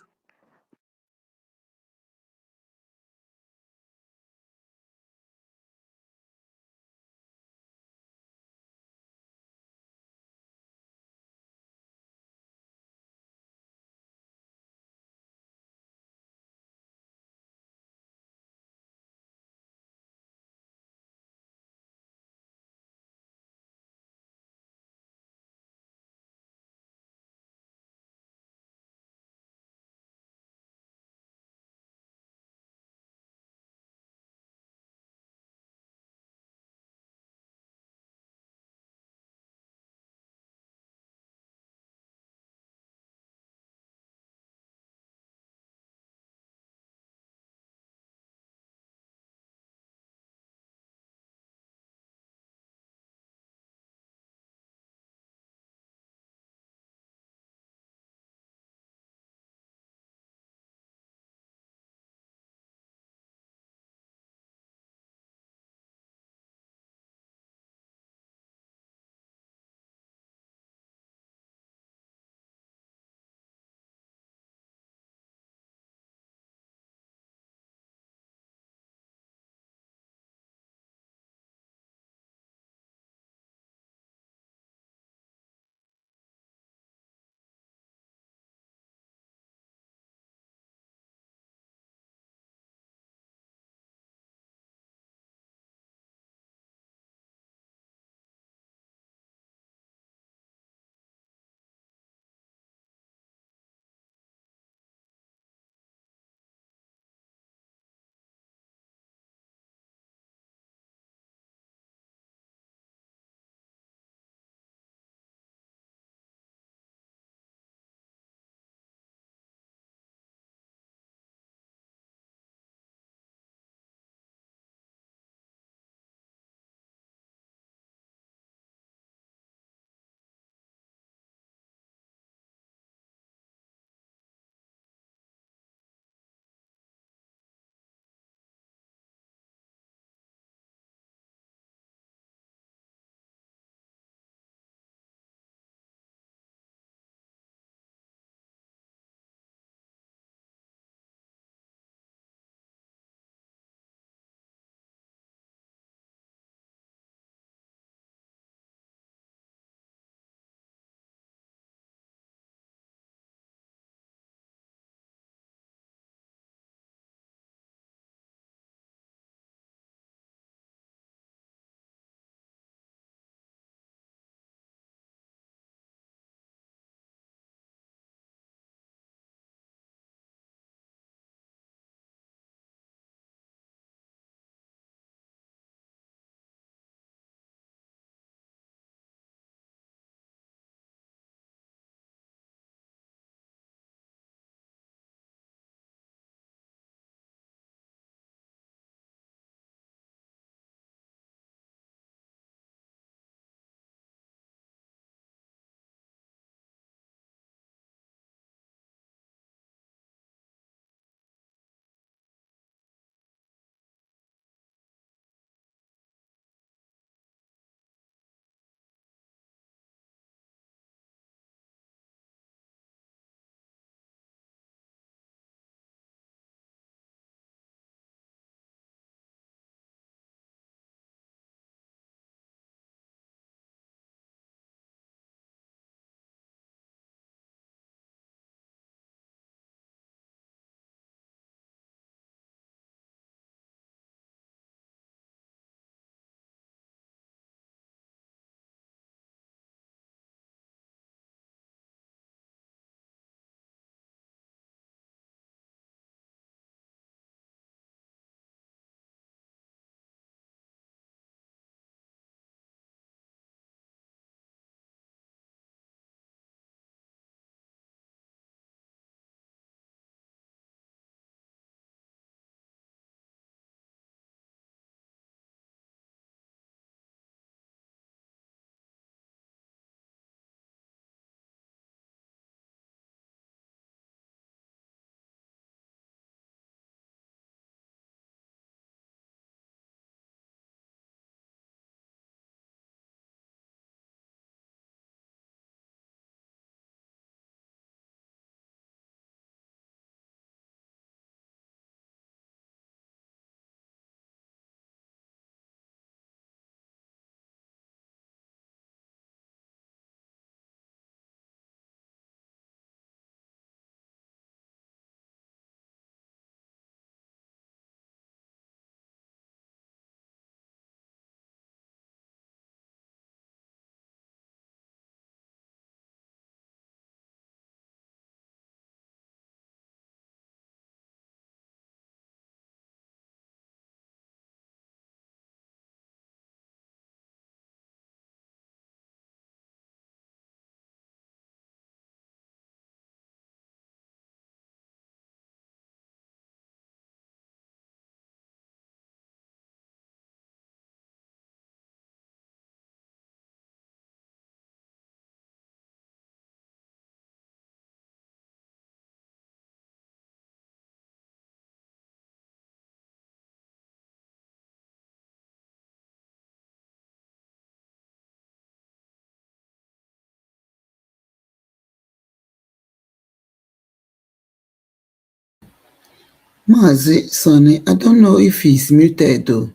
Mazi Sonny, I don't know if he's muted though.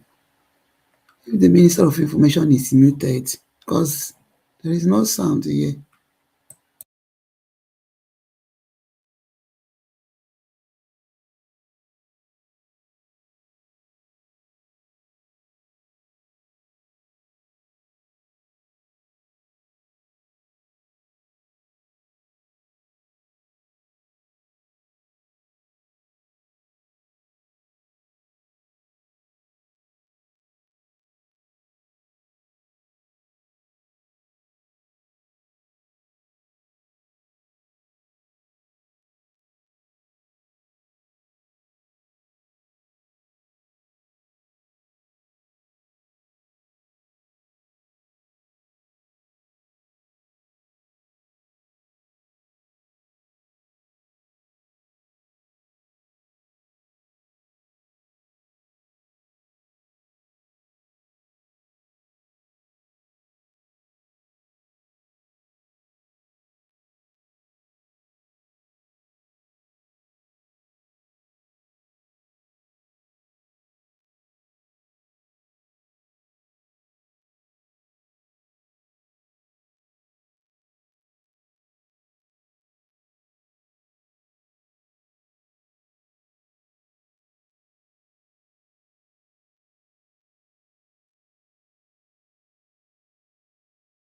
If the Minister of Information is muted, because there is no sound here.